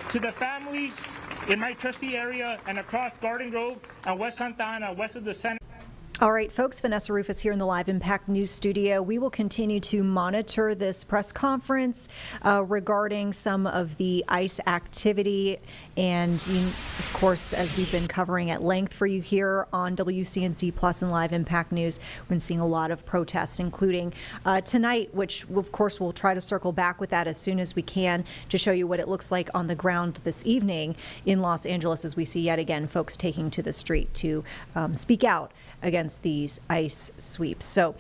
To the families in my trustee area and across Garden Grove and West Santa Ana, west of the Senate. All right, folks, Vanessa Rufus here in the Live Impact News studio. We will continue to monitor this press conference regarding some of the ICE activity. And, of course, as we've been covering at length for you here on WCNC Plus and Live Impact News, when seeing a lot of protests, including tonight, which, of course, we'll try to circle back with that as soon as we can to show you what it looks like on the ground this evening in Los Angeles, as we see yet again folks taking to the street to speak out against these ICE sweeps. So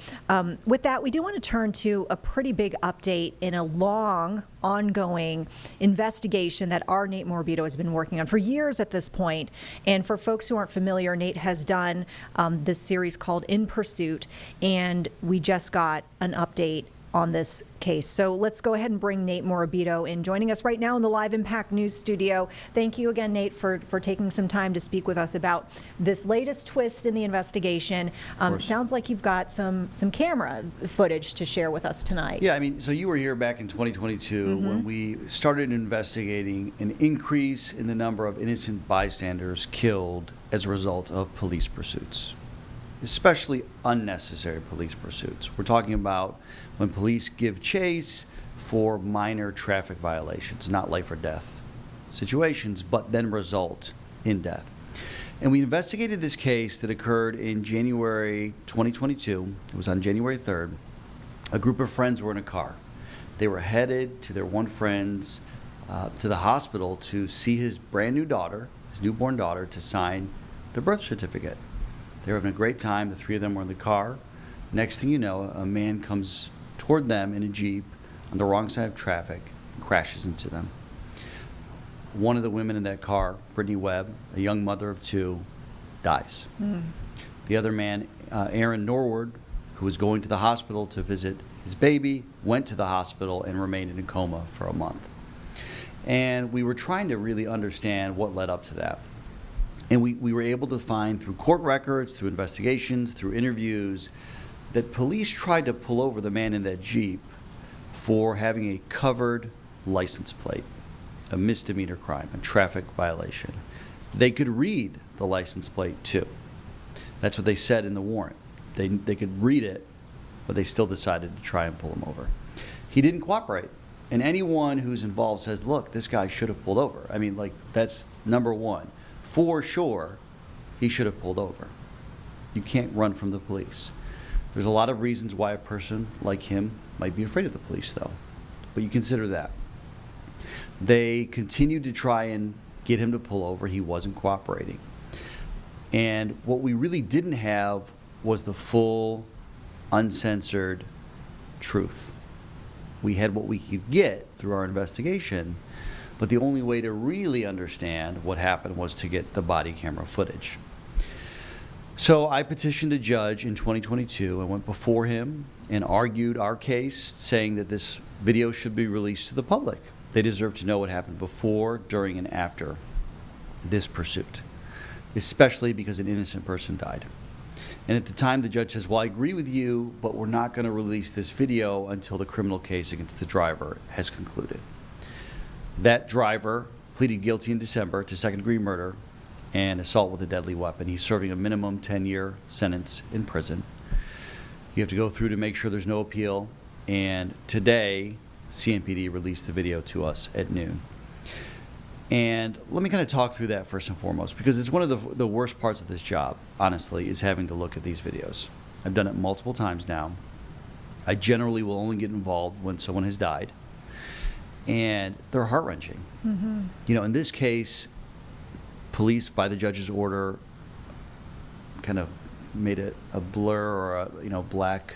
with that, we do want to turn to a pretty big update in a long, ongoing investigation that our Nate Morabito has been working on for years at this point. And for folks who aren't familiar, Nate has done this series called In Pursuit, and we just got an update on this case. So let's go ahead and bring Nate Morabito in, joining us right now in the Live Impact News studio. Thank you again, Nate, for taking some time to speak with us about this latest twist in the investigation. Sounds like you've got some camera footage to share with us tonight. Yeah, I mean, so you were here back in 2022 when we started investigating an increase in the number of innocent bystanders killed as a result of police pursuits, especially unnecessary police pursuits. We're talking about when police give chase for minor traffic violations, not life or death situations, but then result in death. And we investigated this case that occurred in January 2022. It was on January 3rd. A group of friends were in a car. They were headed to their one friend's to the hospital to see his brand new daughter, his newborn daughter, to sign the birth certificate. They were having a great time. The three of them were in the car. Next thing you know, a man comes toward them in a Jeep on the wrong side of traffic and crashes into them. One of the women in that car, Brittany Webb, a young mother of two, dies. The other man, Aaron Norwood, who was going to the hospital to visit his baby, went to the hospital and remained in a coma for a month. And we were trying to really understand what led up to that. And we were able to find through court records, through investigations, through interviews, that police tried to pull over the man in that Jeep for having a covered license plate, a misdemeanor crime, a traffic violation. They could read the license plate too. That's what they said in the warrant. They could read it, but they still decided to try and pull him over. He didn't cooperate. And anyone who's involved says, look, this guy should have pulled over. I mean, like, that's number one. For sure, he should have pulled over. You can't run from the police. There's a lot of reasons why a person like him might be afraid of the police, though. But you consider that. They continued to try and get him to pull over. He wasn't cooperating. And what we really didn't have was the full, uncensored truth. We had what we could get through our investigation, but the only way to really understand what happened was to get the body camera footage. So I petitioned a judge in 2022 and went before him and argued our case, saying that this video should be released to the public. They deserve to know what happened before, during, and after this pursuit, especially because an innocent person died. And at the time, the judge says, well, I agree with you, but we're not going to release this video until the criminal case against the driver has concluded. That driver pleaded guilty in December to second-degree murder and assault with a deadly weapon. He's serving a minimum 10-year sentence in prison. You have to go through to make sure there's no appeal. And today, CMPD released the video to us at noon. And let me kind of talk through that first and foremost, because it's one of the worst parts of this job, honestly, is having to look at these videos. I've done it multiple times now. I generally will only get involved when someone has died. And they're heart-wrenching. Mm-hmm. You know, in this case, police, by the judge's order, kind of made it a blur or a black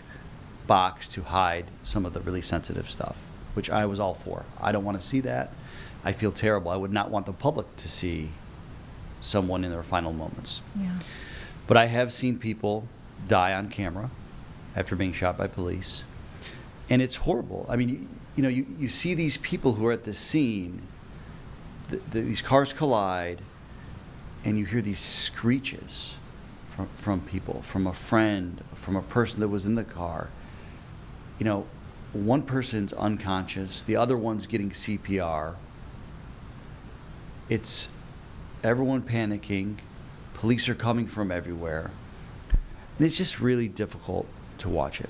box to hide some of the really sensitive stuff, which I was all for. I don't want to see that. I feel terrible. I would not want the public to see someone in their final moments. Yeah. But I have seen people die on camera after being shot by police, and it's horrible. I mean, you see these people who are at the scene, these cars collide, and you hear these screeches from people, from a friend, from a person that was in the car. You know, one person's unconscious, the other one's getting CPR. It's everyone panicking, police are coming from everywhere, and it's just really difficult to watch it.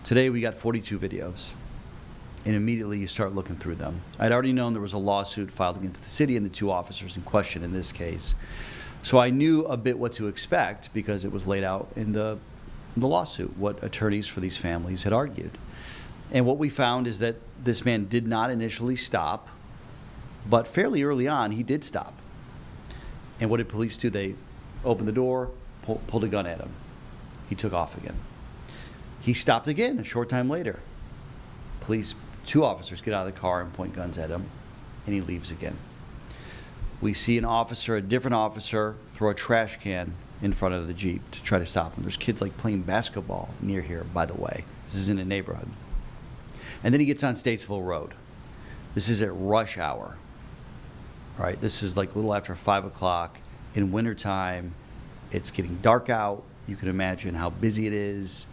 Today we got 42 videos, and immediately you start looking through them. I'd already known there was a lawsuit filed against the city and the two officers in question in this case, so I knew a bit what to expect because it was laid out in the lawsuit, what attorneys for these families had argued. And what we found is that this man did not initially stop, but fairly early on, he did stop. And what did police do? They opened the door, pulled a gun at him. He took off again. He stopped again a short time later. Police, two officers get out of the car and point guns at him, and he leaves again. We see an officer, a different officer, throw a trash can in front of the Jeep to try to stop him. There's kids like playing basketball near here, by the way. This is in a neighborhood. And then he gets on Statesville Road. This is at rush hour. Right, this is like a little after 5 o'clock in wintertime. It's getting dark out. You can imagine how busy it is.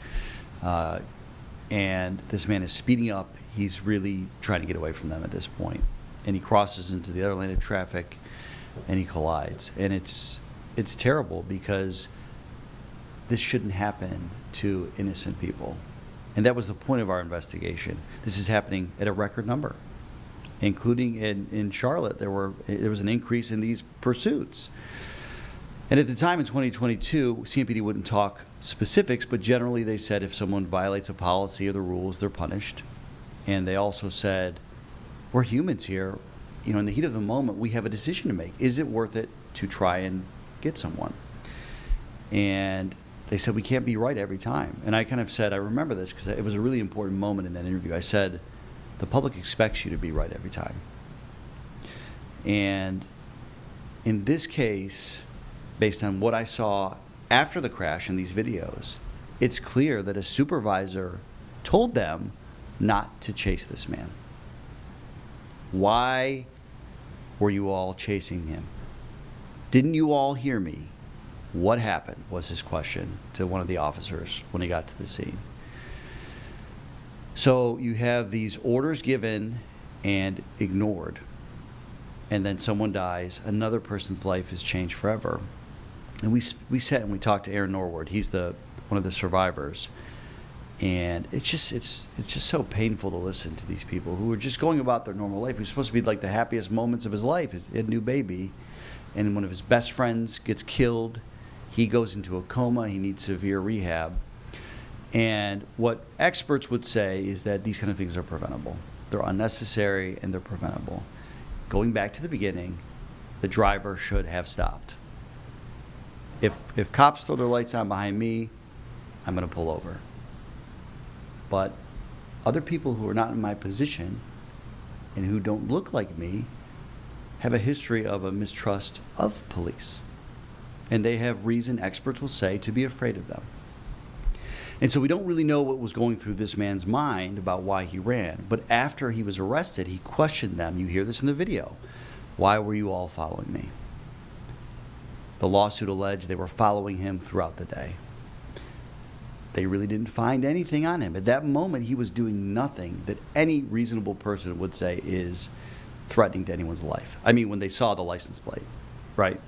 And this man is speeding up. He's really trying to get away from them at this point. And he crosses into the other lane of traffic and he collides. And it's terrible because this shouldn't happen to innocent people. And that was the point of our investigation. This is happening at a record number. Including in Charlotte, there was an increase in these pursuits. And at the time in 2022, CMPD wouldn't talk specifics, but generally they said if someone violates a policy or the rules, they're punished. And they also said, we're humans here. You know, in the heat of the moment, we have a decision to make. Is it worth it to try and get someone? And they said, we can't be right every time. And I kind of said, I remember this because it was a really important moment in that interview. I said, the public expects you to be right every time. And in this case, based on what I saw after the crash in these videos, it's clear that a supervisor told them not to chase this man. Why were you all chasing him? Didn't you all hear me? What happened was his question to one of the officers when he got to the scene. So you have these orders given and ignored, and then someone dies. Another person's life is changed forever. And we sat and we talked to Aaron Norwood. He's one of the survivors. And it's just so painful to listen to these people who are just going about their normal life. It was supposed to be like the happiest moments of his life. He had a new baby, and one of his best friends gets killed. He goes into a coma. He needs severe rehab. And what experts would say is that these kind of things are preventable. They're unnecessary and they're preventable. Going back to the beginning, the driver should have stopped. If cops throw their lights on behind me, I'm going to pull over. But other people who are not in my position and who don't look like me have a history of a mistrust of police. And they have reason, experts will say, to be afraid of them. And so we don't really know what was going through this man's mind about why he ran. But after he was arrested, he questioned them. You hear this in the video. Why were you all following me? The lawsuit alleged they were following him throughout the day. They really didn't find anything on him. At that moment, he was doing nothing that any reasonable person would say is threatening to anyone's life. I mean, when they saw the license plate, right?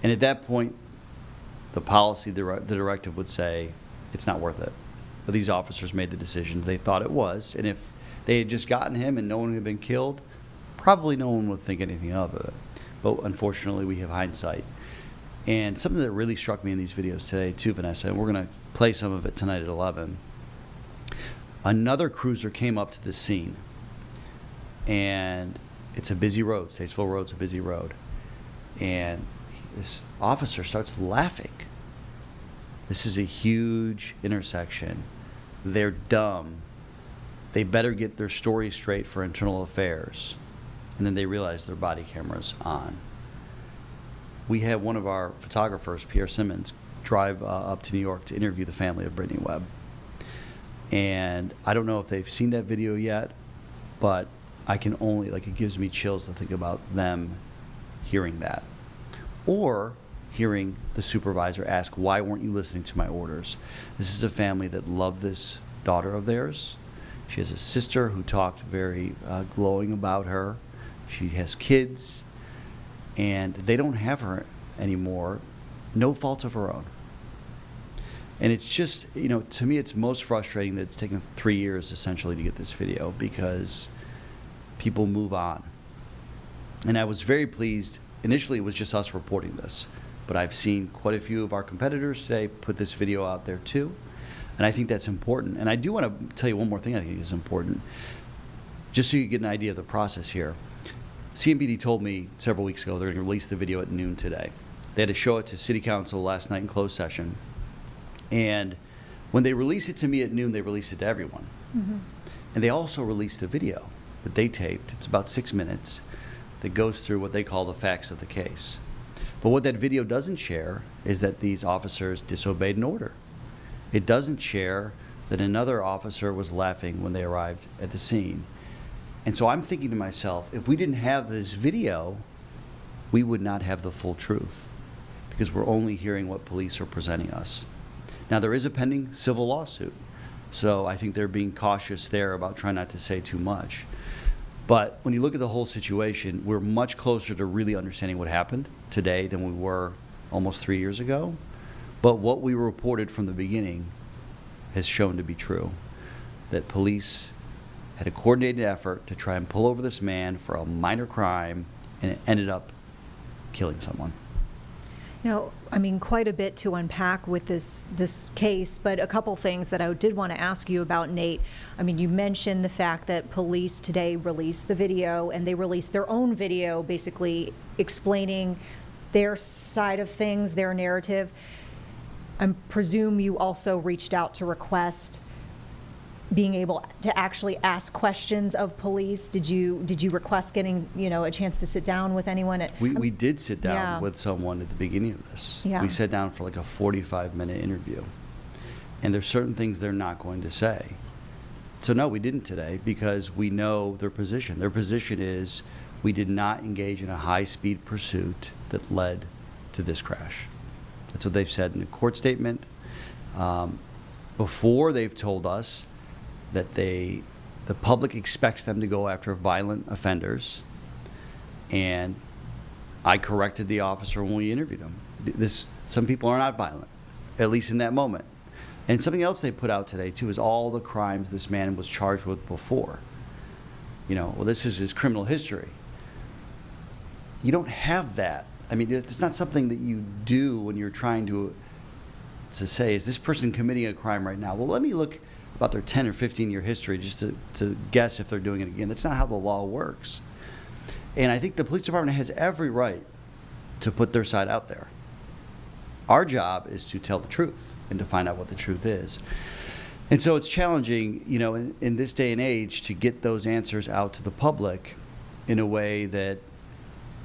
And at that point, the policy, the directive would say, it's not worth it. But these officers made the decision they thought it was. And if they had just gotten him and no one had been killed, probably no one would think anything of it. But unfortunately, we have hindsight. And something that really struck me in these videos today, too, Vanessa, and we're going to play some of it tonight at 11. Another cruiser came up to the scene. And it's a busy road. Statesville Road's a busy road. And this officer starts laughing. This is a huge intersection. They're dumb. They better get their story straight for internal affairs. And then they realize their body camera's on. We had one of our photographers, Pierre Simmons, drive up to New York to interview the family of Brittany Webb. And I don't know if they've seen that video yet, but I can only, it gives me chills to think about them hearing that. Or hearing the supervisor ask, why weren't you listening to my orders? This is a family that loved this daughter of theirs. She has a sister who talked very glowing about her. She has kids, and they don't have her anymore, no fault of her own. And it's just, to me, it's most frustrating that it's taken 3 years essentially to get this video because people move on. And I was very pleased. Initially, it was just us reporting this. But I've seen quite a few of our competitors today put this video out there too. And I think that's important. And I do want to tell you one more thing I think is important, just so you get an idea of the process here. CMPD told me several weeks ago they're going to release the video at noon today. They had to show it to City Council last night in closed session. And when they release it to me at noon, they release it to everyone. Mm-hmm. And they also released a video that they taped. It's about 6 minutes that goes through what they call the facts of the case. But what that video doesn't share is that these officers disobeyed an order. It doesn't share that another officer was laughing when they arrived at the scene. And so I'm thinking to myself, if we didn't have this video, we would not have the full truth because we're only hearing what police are presenting us. Now, there is a pending civil lawsuit, so I think they're being cautious there about trying not to say too much. But when you look at the whole situation, we're much closer to really understanding what happened today than we were almost 3 years ago. But what we reported from the beginning has shown to be true, that police had a coordinated effort to try and pull over this man for a minor crime, and it ended up killing someone. Quite a bit to unpack with this case, but a couple things that I did want to ask you about, Nate. You mentioned the fact that police today released the video, and they released their own video basically explaining their side of things, their narrative. I presume you also reached out to request being able to actually ask questions of police. Did you request getting a chance to sit down with anyone? We did sit down with someone at the beginning of this. Yeah. We sat down for a 45-minute interview, and there's certain things they're not going to say. So no, we didn't today because we know their position. Their position is we did not engage in a high-speed pursuit that led to this crash. That's what they've said in a court statement. Before, they've told us that the public expects them to go after violent offenders, and I corrected the officer when we interviewed him. Some people are not violent, at least in that moment. And something else they put out today, too, is all the crimes this man was charged with before. Well, this is his criminal history. You don't have that. I mean, it's not something that you do when you're trying to say, is this person committing a crime right now? Well, let me look about their 10 or 15-year history just to guess if they're doing it again. That's not how the law works. And I think the police department has every right to put their side out there. Our job is to tell the truth and to find out what the truth is. And so it's challenging, in this day and age, to get those answers out to the public in a way that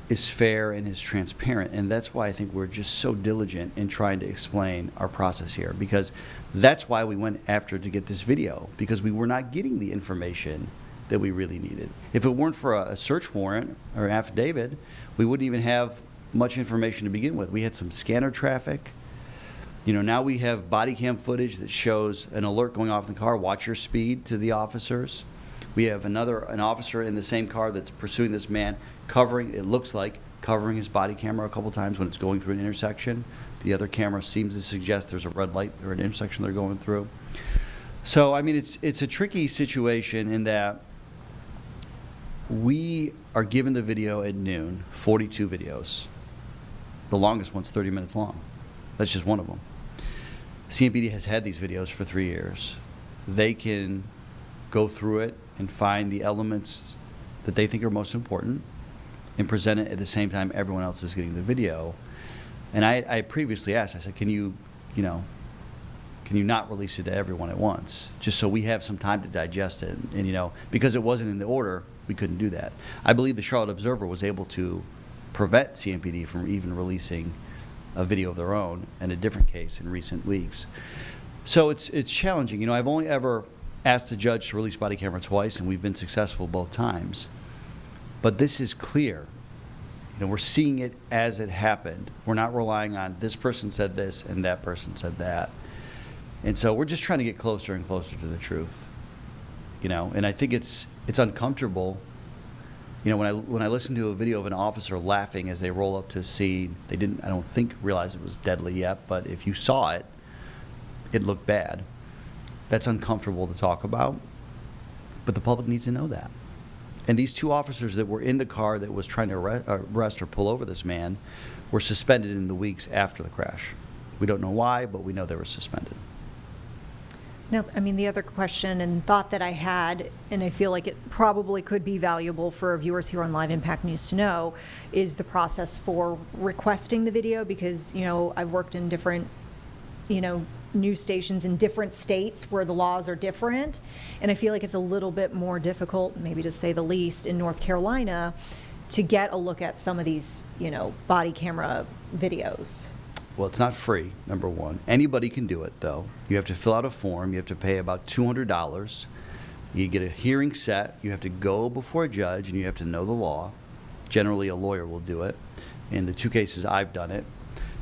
is fair and is transparent. And that's why I think we're just so diligent in trying to explain our process here, because that's why we went after to get this video, because we were not getting the information that we really needed. If it weren't for a search warrant or an affidavit, we wouldn't even have much information to begin with. We had some scanner traffic. Now we have body cam footage that shows an alert going off in the car, watch your speed, to the officers. We have an officer in the same car that's pursuing this man, covering his body camera a couple times when it's going through an intersection. The other camera seems to suggest there's a red light or an intersection they're going through. So, I mean, it's a tricky situation in that we are given the video at noon, 42 videos. The longest one's 30 minutes long. That's just one of them. CMPD has had these videos for 3 years. They can go through it and find the elements that they think are most important and present it at the same time everyone else is getting the video. And I previously asked, I said, can you not release it to everyone at once, just so we have some time to digest it? And because it wasn't in the order, we couldn't do that. I believe the Charlotte Observer was able to prevent CMPD from even releasing a video of their own in a different case in recent weeks. So it's challenging. I've only ever asked the judge to release body camera twice, and we've been successful both times. But this is clear. We're seeing it as it happened. We're not relying on this person said this and that person said that. And so we're just trying to get closer and closer to the truth. And I think it's uncomfortable. When I listen to a video of an officer laughing as they roll up to a scene, they didn't, I don't think, realize it was deadly yet, but if you saw it, it looked bad. That's uncomfortable to talk about, but the public needs to know that. And these two officers that were in the car that was trying to arrest or pull over this man were suspended in the weeks after the crash. We don't know why, but we know they were suspended. Now, the other question and thought that I had, and I feel like it probably could be valuable for viewers here on Live Impact News to know, is the process for requesting the video, because, I've worked in different, news stations in different states where the laws are different, and I feel like it's a little bit more difficult, maybe to say the least, in North Carolina to get a look at some of these, body camera videos. Well, it's not free, number one. Anybody can do it, though. You have to fill out a form. You have to pay about $200. You get a hearing set. You have to go before a judge, and you have to know the law. Generally, a lawyer will do it. In the two cases I've done it,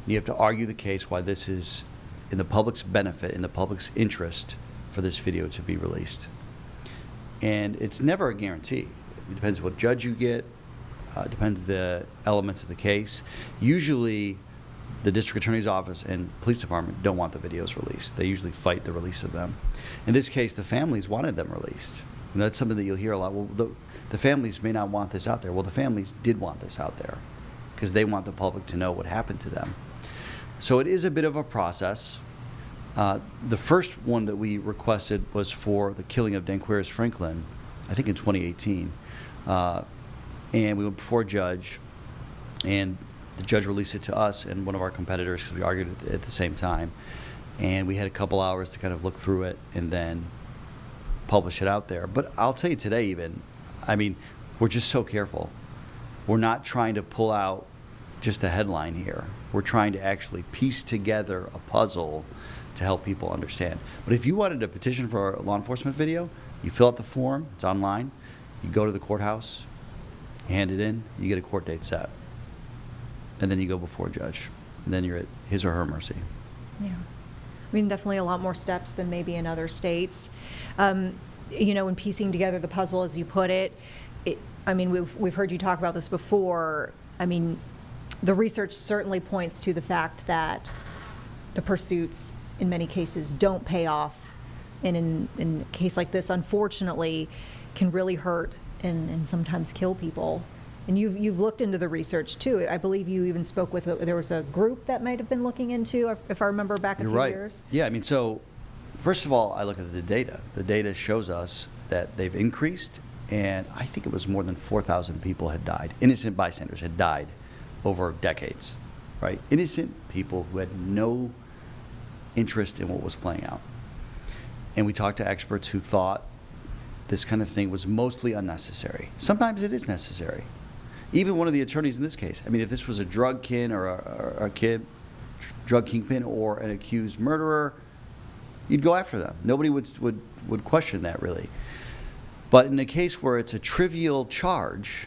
you have to argue the case why this is in the public's benefit, in the public's interest, for this video to be released. And it's never a guarantee. It depends what judge you get. It depends the elements of the case. Usually, the district attorney's office and police department don't want the videos released. They usually fight the release of them. In this case, the families wanted them released. That's something that you'll hear a lot. Well, the families may not want this out there. Well, the families did want this out there because they want the public to know what happened to them. So it is a bit of a process. The first one that we requested was for the killing of Danqueris Franklin, I think in 2018. And we went before a judge, and the judge released it to us and one of our competitors because we argued at the same time. And we had a couple hours to kind of look through it and then publish it out there. But I'll tell you today even, we're just so careful. We're not trying to pull out just a headline here. We're trying to actually piece together a puzzle to help people understand. But if you wanted a petition for a law enforcement video, you fill out the form, it's online, you go to the courthouse, you hand it in, you get a court date set. And then you go before a judge. And then you're at his or her mercy. Yeah. Definitely a lot more steps than maybe in other states. In piecing together the puzzle, as you put it, we've heard you talk about this before. The research certainly points to the fact that the pursuits in many cases don't pay off, and in a case like this, unfortunately, can really hurt and sometimes kill people. And you've looked into the research too. I believe you even spoke with, there was a group that might have been looking into, if I remember back a You're few right. years. Yeah, I mean, so first of all, I look at the data. The data shows us that they've increased, and I think it was more than 4,000 people had died. Innocent bystanders had died over decades, right? Innocent people who had no interest in what was playing out. And we talked to experts who thought this kind of thing was mostly unnecessary. Sometimes it is necessary. Even one of the attorneys in this case, I mean, if this was a drug kin or a drug kingpin or an accused murderer, you'd go after them. Nobody would question that, really. But in a case where it's a trivial charge,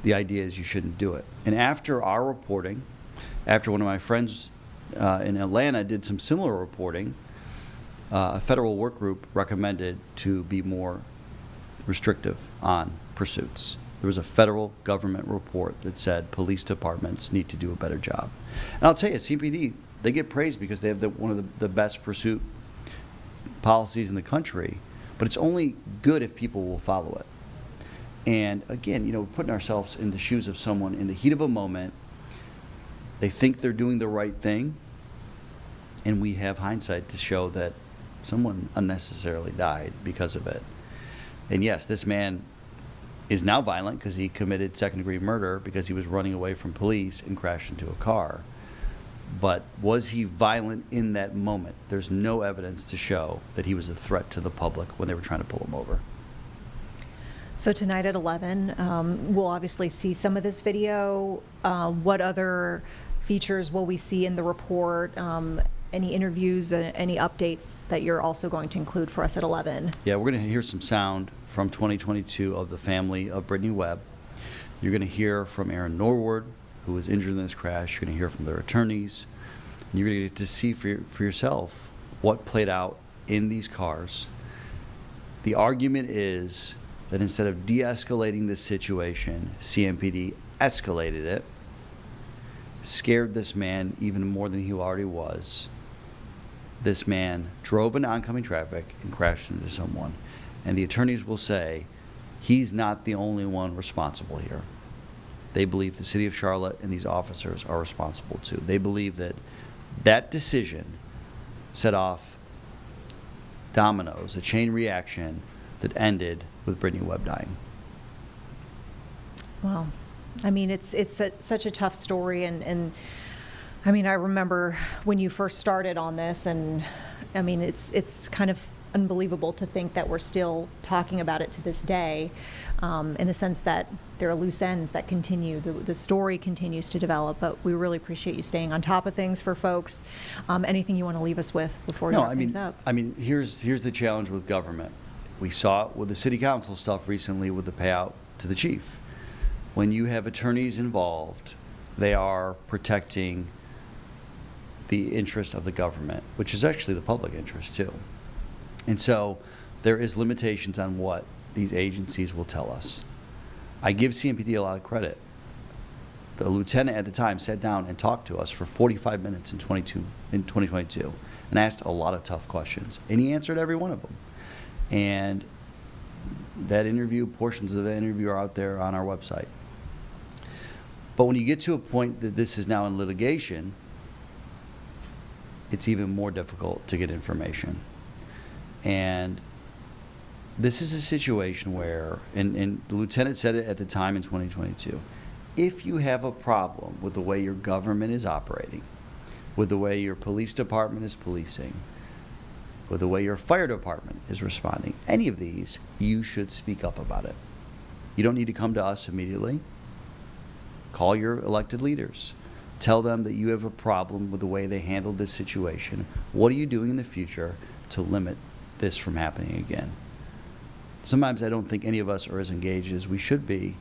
the idea is you shouldn't do it. And after our reporting, after one of my friends in Atlanta did some similar reporting, a federal work group recommended to be more restrictive on pursuits. There was a federal government report that said police departments need to do a better job. And I'll tell you, CPD, they get praised because they have one of the best pursuit policies in the country, but it's only good if people will follow it. And again, you know, putting ourselves in the shoes of someone in the heat of a moment, they think they're doing the right thing, and we have hindsight to show that someone unnecessarily died because of it. And yes, this man is now violent because he committed second-degree murder because he was running away from police and crashed into a car. But was he violent in that moment? There's no evidence to show that he was a threat to the public when they were trying to pull him over. So tonight at 11, we'll obviously see some of this video. What other features will we see in the report? Any interviews, any updates that you're also going to include for us at 11? Yeah, we're going to hear some sound from 2022 of the family of Brittany Webb. You're going to hear from Aaron Norwood, who was injured in this crash. You're going to hear from their attorneys. And you're going to get to see for yourself what played out in these cars. The argument is that instead of de-escalating this situation, CMPD escalated it, scared this man even more than he already was. This man drove into oncoming traffic and crashed into someone. And the attorneys will say he's not the only one responsible here. They believe the city of Charlotte and these officers are responsible too. They believe that that decision set off dominoes, a chain reaction that ended with Brittany Webb dying. Well, I mean, it's such a tough story, and I mean, I remember when you first started on this, and I mean, it's kind of unbelievable to think that we're still talking about it to this day, in the sense that there are loose ends that continue. The story continues to develop, but we really appreciate you staying on top of things for folks. Anything you want to leave us with before we wrap things up? I mean, here's the challenge with government. We saw it with the city council stuff recently with the payout to the chief. When you have attorneys involved, they are protecting the interest of the government, which is actually the public interest too. And so there is limitations on what these agencies will tell us. I give CMPD a lot of credit. The lieutenant at the time sat down and talked to us for 45 minutes in 2022 and asked a lot of tough questions, and he answered every one of them. And that interview, portions of that interview are out there on our website. But when you get to a point that this is now in litigation, it's even more difficult to get information. And this is a situation where, and the lieutenant said it at the time in 2022, if you have a problem with the way your government is operating, with the way your police department is policing, with the way your fire department is responding, any of these, you should speak up about it. You don't need to come to us immediately. Call your elected leaders. Tell them that you have a problem with the way they handled this situation. What are you doing in the future to limit this from happening again? Sometimes I don't think any of us are as engaged as we should be,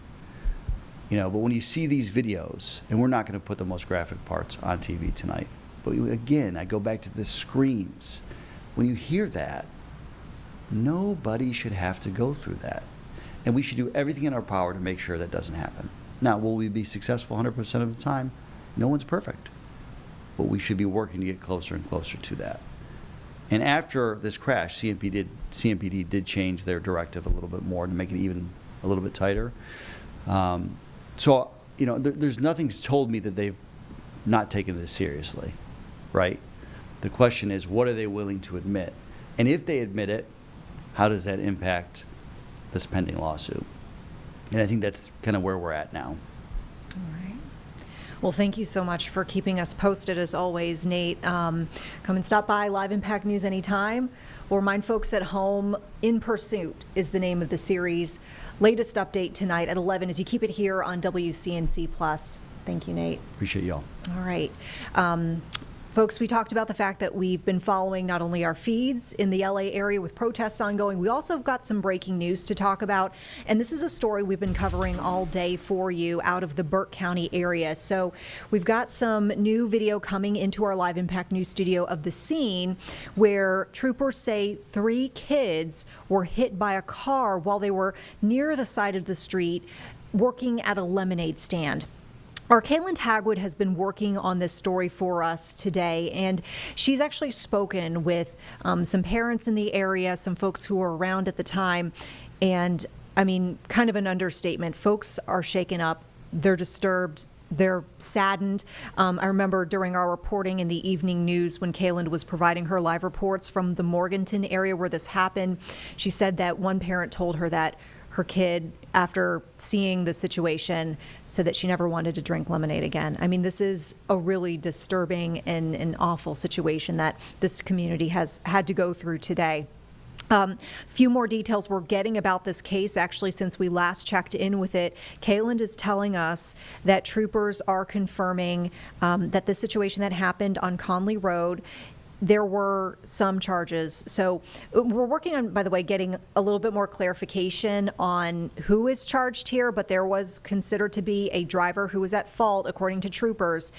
but when you see these videos, and we're not going to put the most graphic parts on TV tonight, but again, I go back to the screams. When you hear that, nobody should have to go through that. And we should do everything in our power to make sure that doesn't happen. Now, will we be successful 100% of the time? No one's perfect. but we should be working to get closer and closer to that. And after this crash, CMPD did change their directive a little bit more to make it even a little bit tighter. So, there's nothing told me that they've not taken this seriously, right? The question is, what are they willing to admit? And if they admit it, how does that impact this pending lawsuit? And I think that's kind of where we're at now. All right. Well, thank you so much for keeping us posted as always, Nate. Come and stop by Live Impact News anytime. We'll remind folks at home, In Pursuit is the name of the series. Latest update tonight at 11 as you keep it here on WCNC Plus. Thank you, Nate. Appreciate y'all. All right. Folks, we talked about the fact that we've been following not only our feeds in the LA area with protests ongoing, we also have got some breaking news to talk about. And this is a story we've been covering all day for you out of the Burke County area. So we've got some new video coming into our Live Impact News studio of the scene where troopers say 3 kids were hit by a car while they were near the side of the street working at a lemonade stand. Our Kaylin Hagwood has been working on this story for us today, and she's actually spoken with some parents in the area, some folks who were around at the time, and I mean, kind of an understatement. Folks are shaken up. They're disturbed. They're saddened. I remember during our reporting in the evening news when Kaylin was providing her live reports from the Morganton area where this happened, she said that one parent told her that her kid, after seeing the situation, said that she never wanted to drink lemonade again. I mean, this is a really disturbing and an awful situation that this community has had to go through today. Few more details we're getting about this case, actually, since we last checked in with it. Kaylin is telling us that troopers are confirming that the situation that happened on Conley Road, there were some charges. So we're working on, by the way, getting a little bit more clarification on who is charged here, but there was considered to be a driver who was at fault, according to troopers,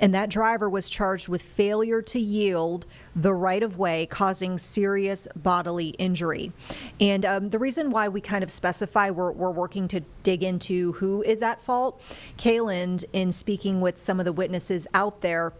and that driver was charged with failure to yield the right-of-way, causing serious bodily injury. And the reason why we kind of specify we're working to dig into who is at fault, Kaylin, in speaking with some of the witnesses out there,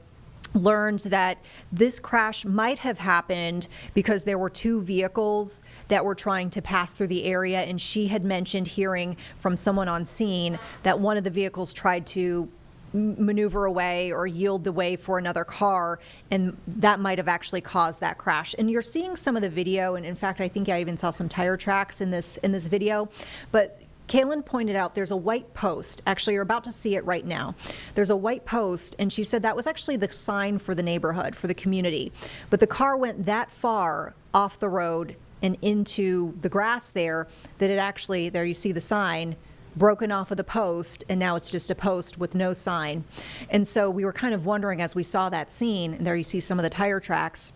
learned that this crash might have happened because there were 2 vehicles that were trying to pass through the area, and she had mentioned hearing from someone on scene that one of the vehicles tried to maneuver away or yield the way for another car, and that might have actually caused that crash. And you're seeing some of the video, and in fact, I think I even saw some tire tracks in this video, but Kaylin pointed out there's a white post. Actually, you're about to see it right now. There's a white post, and she said that was actually the sign for the neighborhood, for the community. But the car went that far off the road and into the grass there that it actually, there you see the sign, broken off of the post, and now it's just a post with no sign. And so we were kind of wondering as we saw that scene, and there you see some of the tire tracks,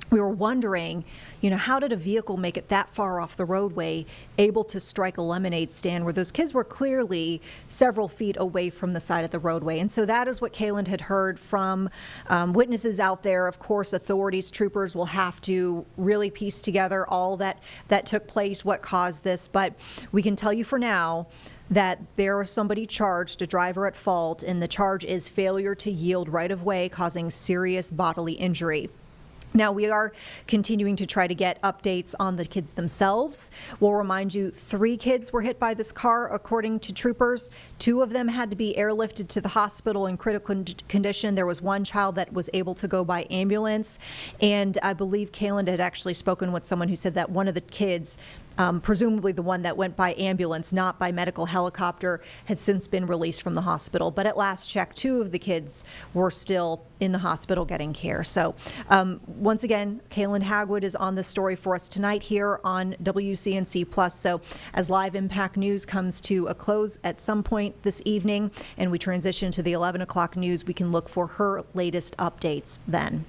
we were wondering, how did a vehicle make it that far off the roadway, able to strike a lemonade stand where those kids were clearly several feet away from the side of the roadway? And so that is what Kaylin had heard from witnesses out there. Of course, authorities, troopers will have to really piece together all that took place, what caused this. But we can tell you for now that there was somebody charged, a driver at fault, and the charge is failure to yield right of way, causing serious bodily injury. Now, we are continuing to try to get updates on the kids themselves. We'll remind you 3 kids were hit by this car, according to troopers. 2 of them had to be airlifted to the hospital in critical condition. There was 1 child that was able to go by ambulance. And I believe Kaylin had actually spoken with someone who said that one of the kids, presumably the one that went by ambulance, not by medical helicopter, had since been released from the hospital. But at last check, 2 of the kids were still in the hospital getting care. So once again, Kaylin Hagwood is on this story for us tonight here on WCNC Plus. So as Live Impact News comes to a close at some point this evening and we transition to the 11 o'clock news, we can look for her latest updates then.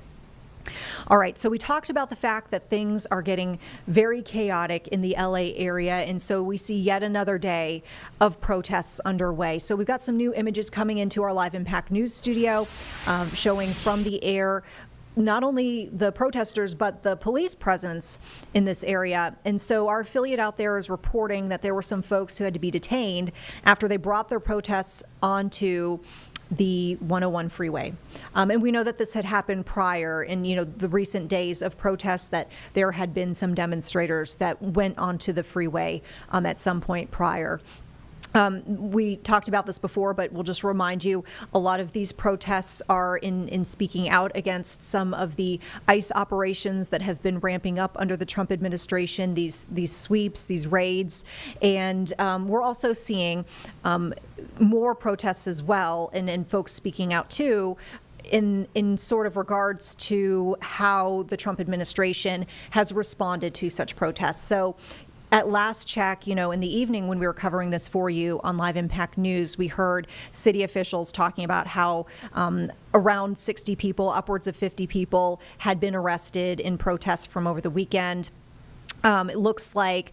All right, so we talked about the fact that things are getting very chaotic in the LA area, and so we see yet another day of protests underway. So we've got some new images coming into our Live Impact News studio, showing from the air not only the protesters, but the police presence in this area. And so our affiliate out there is reporting that there were some folks who had to be detained after they brought their protests onto the 101 freeway. And we know that this had happened prior in, the recent days of protests, that there had been some demonstrators that went onto the freeway at some point prior. We talked about this before, but we'll just remind you, a lot of these protests are in speaking out against some of the ICE operations that have been ramping up under the Trump administration, these sweeps, these raids. And we're also seeing more protests as well, and folks speaking out too, in sort of regards to how the Trump administration has responded to such protests. So at last check, in the evening when we were covering this for you on Live Impact News, we heard city officials talking about how around 60 people, upwards of 50 people, had been arrested in protests from over the weekend. It looks like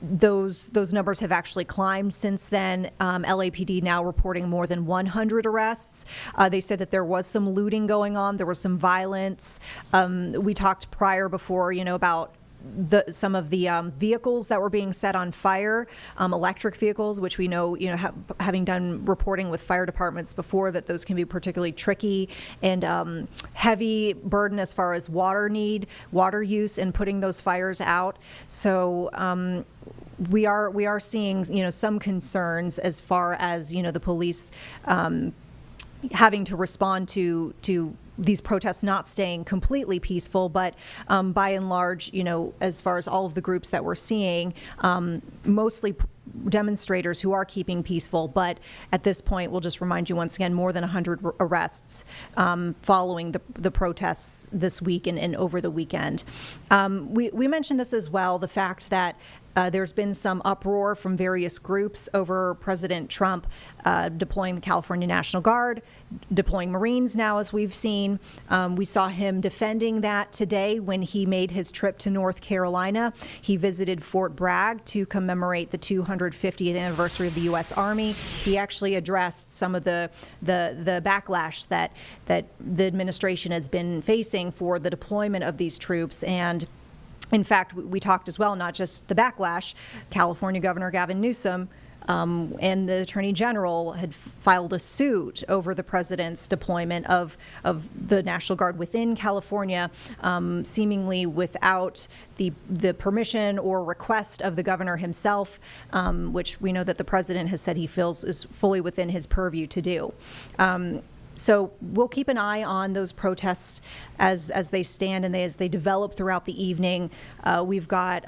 those numbers have actually climbed since then. LAPD now reporting more than 100 arrests. They said that there was some looting going on. There was some violence. We talked before, about some of the vehicles that were being set on fire, electric vehicles, which we know, having done reporting with fire departments before, that those can be particularly tricky and heavy burden as far as water use in putting those fires out. So we are seeing, some concerns as far as, the police having to respond to these protests not staying completely peaceful, but by and large, as far as all of the groups that we're seeing, mostly demonstrators who are keeping peaceful. But at this point, we'll just remind you once again, more than 100 arrests following the protests this week and over the weekend. We mentioned this as well, the fact that there's been some uproar from various groups over President Trump deploying the California National Guard, deploying Marines now, as we've seen. We saw him defending that today when he made his trip to North Carolina. He visited Fort Bragg to commemorate the 250th anniversary of the U.S. Army. He actually addressed some of the backlash that the administration has been facing for the deployment of these troops. And in fact, we talked as well, not just the backlash. California Governor Gavin Newsom and the Attorney General had filed a suit over the president's deployment of the National Guard within California, seemingly without the permission or request of the governor himself, which we know that the president has said he feels is fully within his purview to do. So we'll keep an eye on those protests as they stand and as they develop throughout the evening. We've got,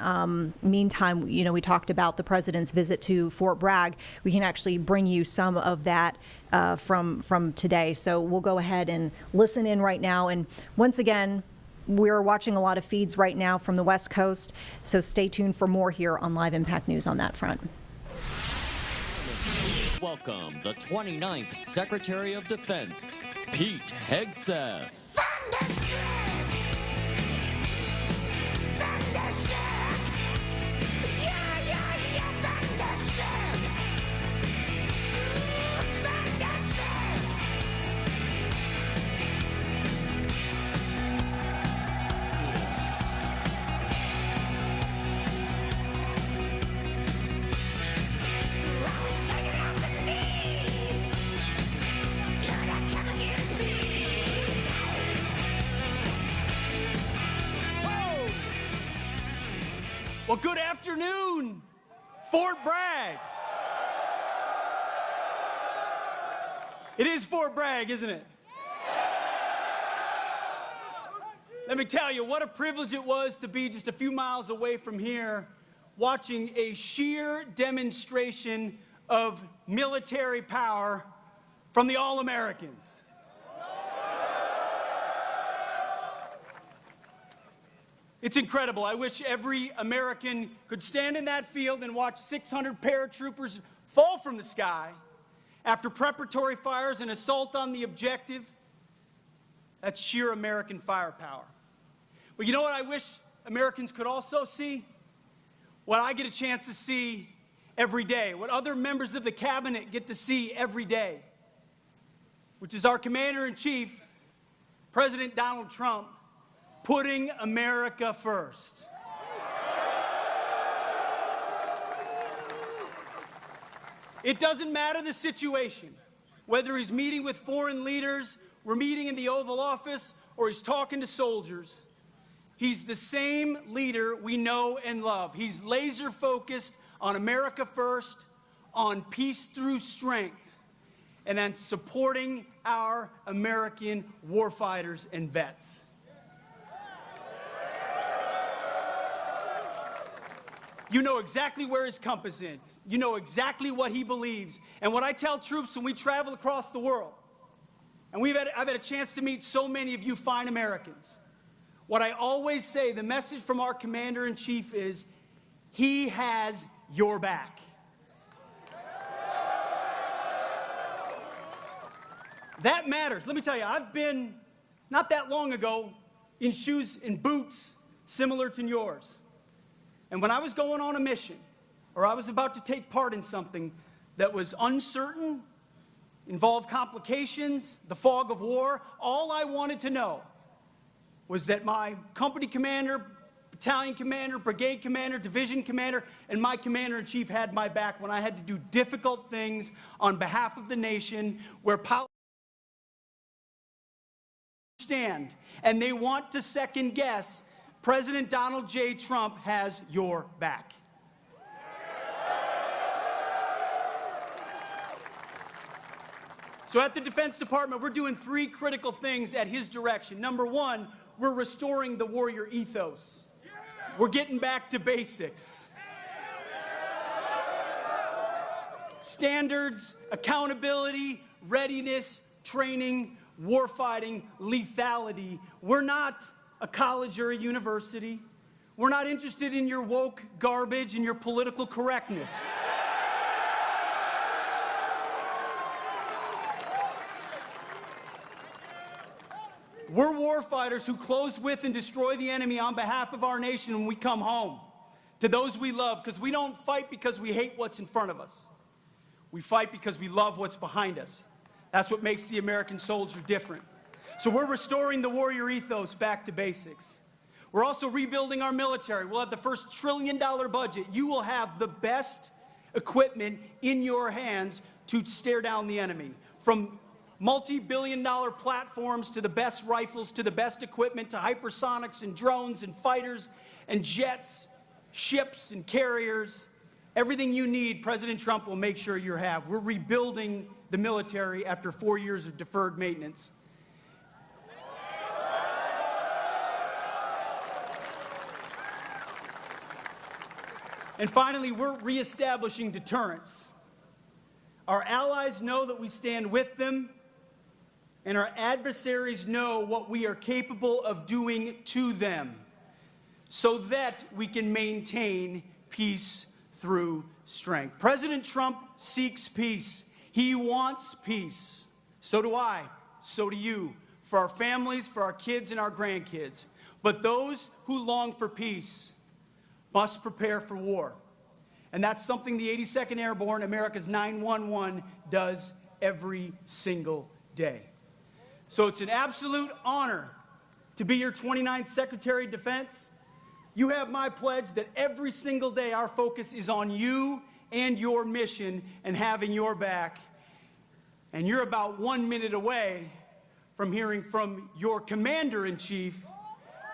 meantime, we talked about the president's visit to Fort Bragg. We can actually bring you some of that from today. So we'll go ahead and listen in right now. And once again, we're watching a lot of feeds right now from the West Coast. So stay tuned for more here on Live Impact News on that front. Welcome the 29th Secretary of Defense, Pete Hegseth. Thunderstruck! Thunderstruck! Yeah, thunderstruck! Thunderstruck! I was shaking out the knees. Can I come again, please? Whoa! Well, good afternoon, Fort Bragg. It is Fort Bragg, isn't it? Let me tell you what a privilege it was to be just a few miles away from here, watching a sheer demonstration of military power from the All-Americans. It's incredible. I wish every American could stand in that field and watch 600 paratroopers fall from the sky after preparatory fires and assault on the objective. That's sheer American firepower. But you know what I wish Americans could also see? What I get a chance to see every day, what other members of the cabinet get to see every day, which is our Commander-in-Chief, President Donald Trump, putting America first. It doesn't matter the situation. whether he's meeting with foreign leaders, we're meeting in the Oval Office, or he's talking to soldiers, he's the same leader we know and love. He's laser focused on America first, on peace through strength, and on supporting our American warfighters and vets. You know exactly where his compass is. You know exactly what he believes. And what I tell troops when we travel across the world, and I've had a chance to meet so many of you fine Americans, what I always say, the message from our Commander-in-Chief is, he has your back. That matters. Let me tell you, I've been, not that long ago, in shoes and boots similar to yours. And when I was going on a mission, or I was about to take part in something that was uncertain, involved complications, the fog of war, all I wanted to know was that my company commander, battalion commander, brigade commander, division commander, and my commander-in-chief had my back when I had to do difficult things on behalf of the nation where politics stand and they want to second guess. President Donald J. Trump has your back. So at the Defense Department, we're doing 3 critical things at his direction. Number 1, we're restoring the warrior ethos. We're getting back to basics. Standards, accountability, readiness, training, warfighting, lethality. We're not a college or a university. We're not interested in your woke garbage and your political correctness. We're warfighters who close with and destroy the enemy on behalf of our nation when we come home to those we love, because we don't fight because we hate what's in front of us. We fight because we love what's behind us. That's what makes the American soldier different. So we're restoring the warrior ethos back to basics. We're also rebuilding our military. We'll have the first $1 trillion budget. You will have the best equipment in your hands to stare down the enemy. From multi-billion-dollar platforms to the best rifles, to the best equipment, to hypersonics and drones and fighters and jets, ships and carriers. Everything you need, President Trump will make sure you have. We're rebuilding the military after 4 years of deferred maintenance. And finally, we're reestablishing deterrence. Our allies know that we stand with them, and our adversaries know what we are capable of doing to them, so that we can maintain peace through strength. President Trump seeks peace. He wants peace. So do I. So do you. For our families, for our kids and our grandkids. But those who long for peace must prepare for war. And that's something the 82nd Airborne, America's 911, does every single day. So it's an absolute honor to be your 29th Secretary of Defense. You have my pledge that every single day our focus is on you and your mission and having your back. And you're about 1 minute away from hearing from your Commander-in-Chief,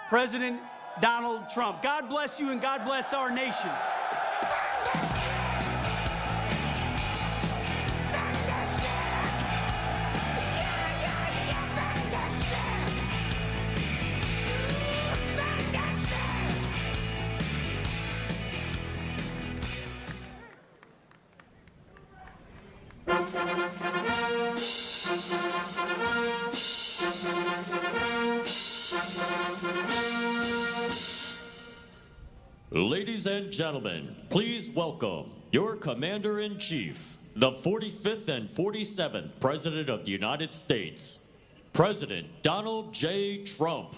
President Donald Trump. God bless you and God bless our nation. Ladies and gentlemen, please welcome your Commander-in-Chief, the 45th and 47th President of the United States, President Donald J. Trump.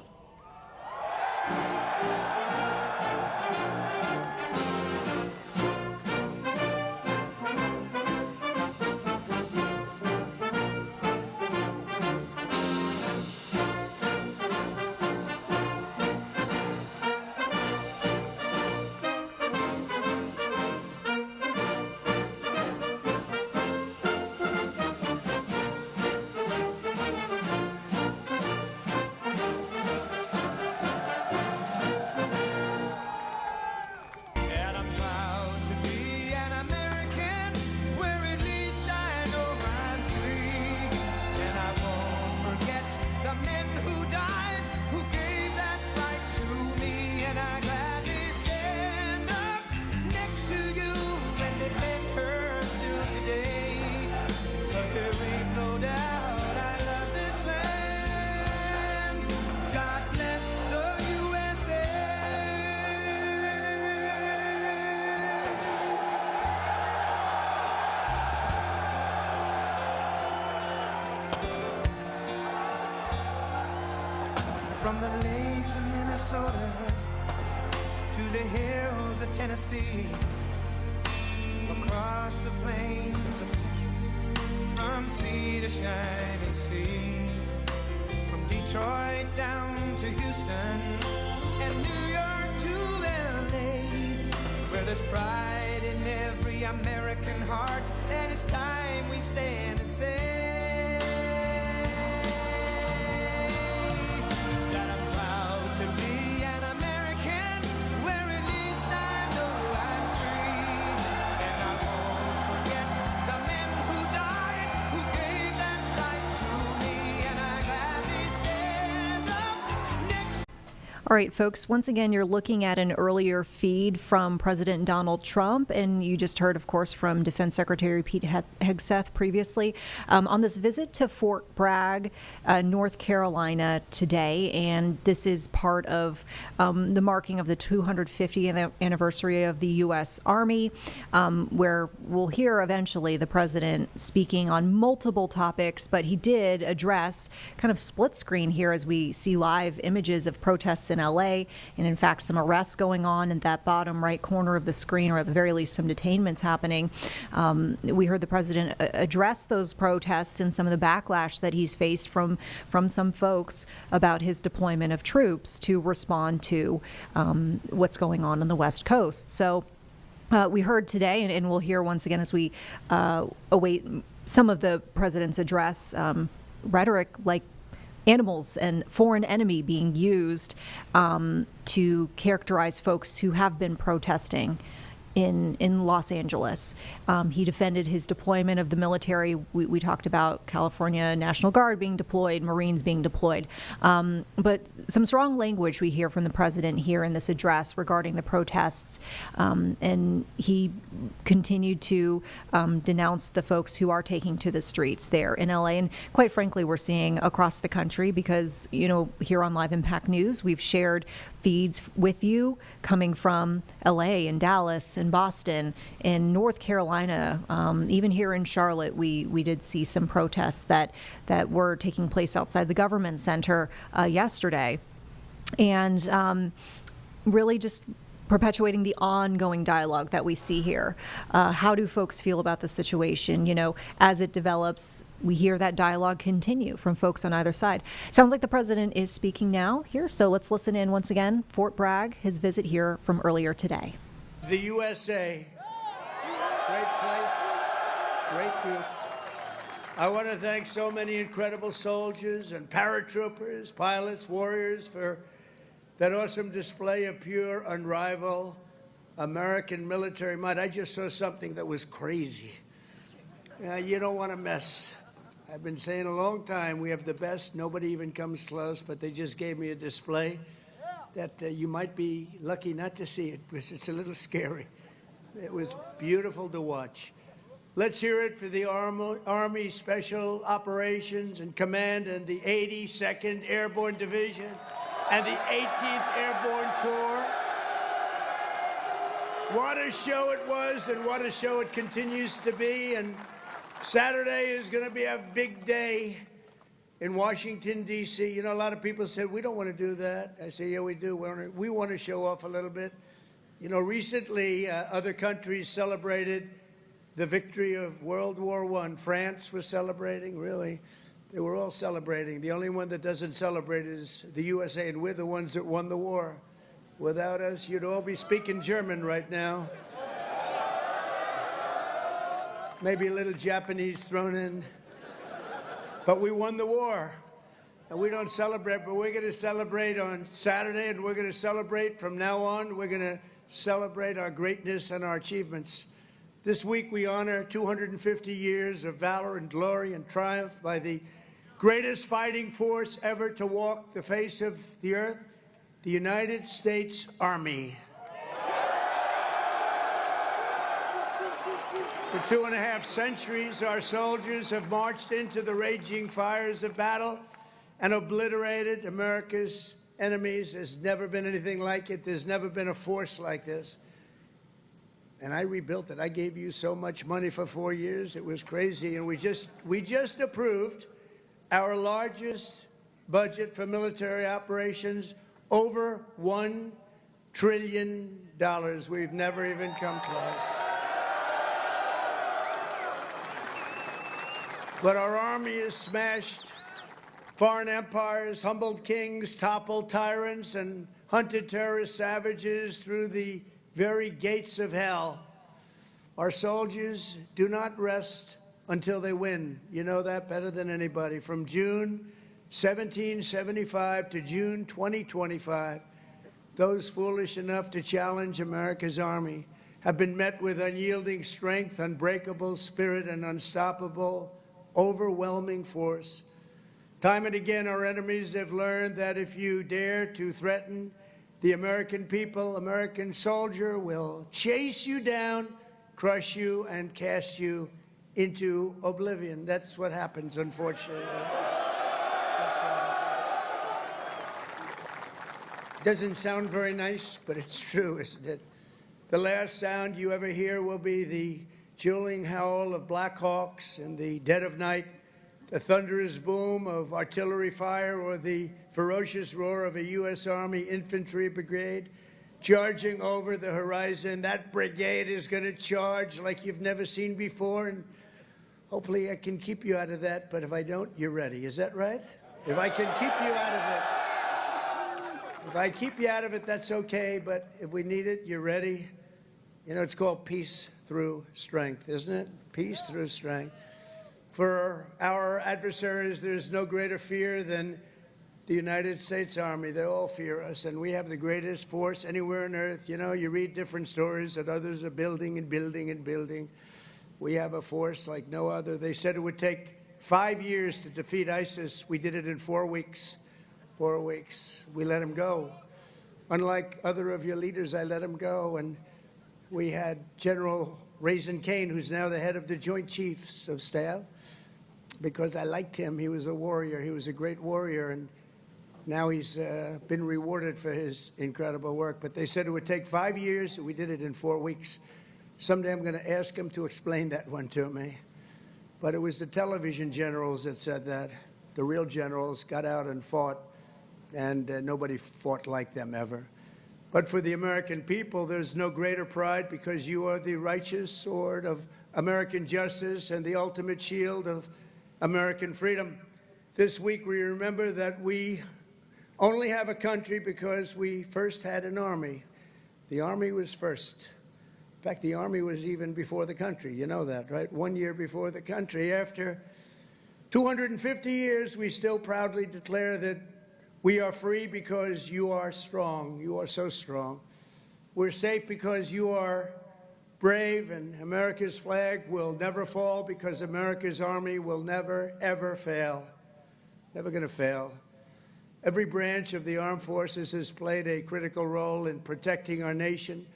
men who died, who gave that right to me, and I gladly stand up next to you and defend her still today. 'Cause there ain't no doubt I love this land. God bless the USA. From the lakes of Minnesota to the hills of Tennessee, across the plains of Texas, from sea to shining sea, from Detroit down to Houston and New York to LA, where there's pride in every American heart, and it's time we stand and say that I'm proud to be an American, where at least I know I'm free, and I won't forget the men who died, who gave that right to me, and I gladly stand up next. All right, folks, once again, you're looking at an earlier feed from President Donald Trump, and you just heard, of course, from Defense Secretary Pete Hegseth previously on this visit to Fort Bragg, North Carolina today. And this is part of the marking of the 250th anniversary of the U.S. Army, where we'll hear eventually the president speaking on multiple topics, but he did address kind of split screen here as we see live images of protests in LA, and in fact some arrests going on in that bottom right corner of the screen, or at the very least some detainments happening. We heard the president address those protests and some of the backlash that he's faced from some folks about his deployment of troops to respond to what's going on the West Coast. So we heard today, and we'll hear once again as we await some of the president's address, rhetoric like animals and foreign enemy being used to characterize folks who have been protesting in Los Angeles. He defended his deployment of the military. We talked about California National Guard being deployed, Marines being deployed. But some strong language we hear from the president here in this address regarding the protests. And he continued to denounce the folks who are taking to the streets there in LA. And quite frankly, we're seeing across the country because, you know, here on Live Impact News, we've shared feeds with you coming from LA and Dallas and Boston and North Carolina. Even here in Charlotte, we did see some protests that were taking place outside the government center yesterday. And really just perpetuating the ongoing dialogue that we see here. How do folks feel about the situation? You know, as it develops, we hear that dialogue continue from folks on either side. Sounds like the president is speaking now here, so let's listen in once again. Fort Bragg, his visit here from earlier today. The USA, great place, great group. I want to thank so many incredible soldiers and paratroopers, pilots, warriors for that awesome display of pure, unrivaled American military might. I just saw something that was crazy. You don't want to mess. I've been saying a long time, we have the best. Nobody even comes close, but they just gave me a display that you might be lucky not to see it, because it's a little scary. It was beautiful to watch. Let's hear it for the Army Special Operations and Command and the 82nd Airborne Division and the 18th Airborne Corps. What a show it was, and what a show it continues to be. And Saturday is going to be a big day in Washington, D.C. You know, a lot of people said, we don't want to do that. I say, yeah, we do. We want to show off a little bit. You know, recently, other countries celebrated the victory of World War I. France was celebrating, really. They were all celebrating. The only one that doesn't celebrate is the USA, and we're the ones that won the war. Without us, you'd all be speaking German right now. Maybe a little Japanese thrown in. But we won the war. And we don't celebrate, but we're going to celebrate on Saturday, and we're going to celebrate from now on. We're going to celebrate our greatness and our achievements. This week we honor 250 years of valor and glory and triumph by the greatest fighting force ever to walk the face of the earth, the United States Army. For 2.5 centuries, our soldiers have marched into the raging fires of battle and obliterated America's enemies. There's never been anything like it. There's never been a force like this. And I rebuilt it. I gave you so much money for 4 years. It was crazy. And we just approved our largest budget for military operations, over $1 trillion. We've never even come close. But our army has smashed foreign empires, humbled kings, toppled tyrants, and hunted terrorist savages through the very gates of hell. Our soldiers do not rest until they win. You know that better than anybody. From June 1775 to June 2025, those foolish enough to challenge America's army have been met with unyielding strength, unbreakable spirit, and unstoppable, overwhelming force. Time and again, our enemies have learned that if you dare to threaten the American people, American soldier will chase you down, crush you, and cast you into oblivion. That's what happens, unfortunately. That's what happens. Doesn't sound very nice, but it's true, isn't it? The last sound you ever hear will be the chilling howl of Black Hawks in the dead of night, the thunderous boom of artillery fire, or the ferocious roar of a U.S. Army infantry brigade charging over the horizon. That brigade is going to charge like you've never seen before, and hopefully I can keep you out of that, but if I don't, you're ready. Is that right? If I can keep you out of it. If I keep you out of it, that's okay, but if we need it, you're ready. You know, it's called peace through strength, isn't it? Peace through strength. For our adversaries, there's no greater fear than the United States Army. They all fear us, and we have the greatest force anywhere on earth. You know, you read different stories that others are building and building and building. We have a force like no other. They said it would take 5 years to defeat ISIS. We did it in 4 weeks. 4 weeks. We let him go. Unlike other of your leaders, I let him go, and we had General Raisin Kane, who's now the head of the Joint Chiefs of Staff, because I liked him. He was a warrior. He was a great warrior, and now he's been rewarded for his incredible work. But they said it would take 5 years. We did it in 4 weeks. Someday I'm going to ask him to explain that one to me. But it was the television generals that said that. The real generals got out and fought, and nobody fought like them ever. But for the American people, there's no greater pride, because you are the righteous sword of American justice and the ultimate shield of American freedom. This week we remember that we only have a country because we first had an army. The army was first. In fact, the army was even before the country. You know that, right? 1 year before the country. After 250 years, we still proudly declare that we are free because you are strong. You are so strong. We're safe because you are brave, and America's flag will never fall because America's army will never, ever fail. Never going to fail. Every branch of the armed forces has played a critical role in protecting our nation,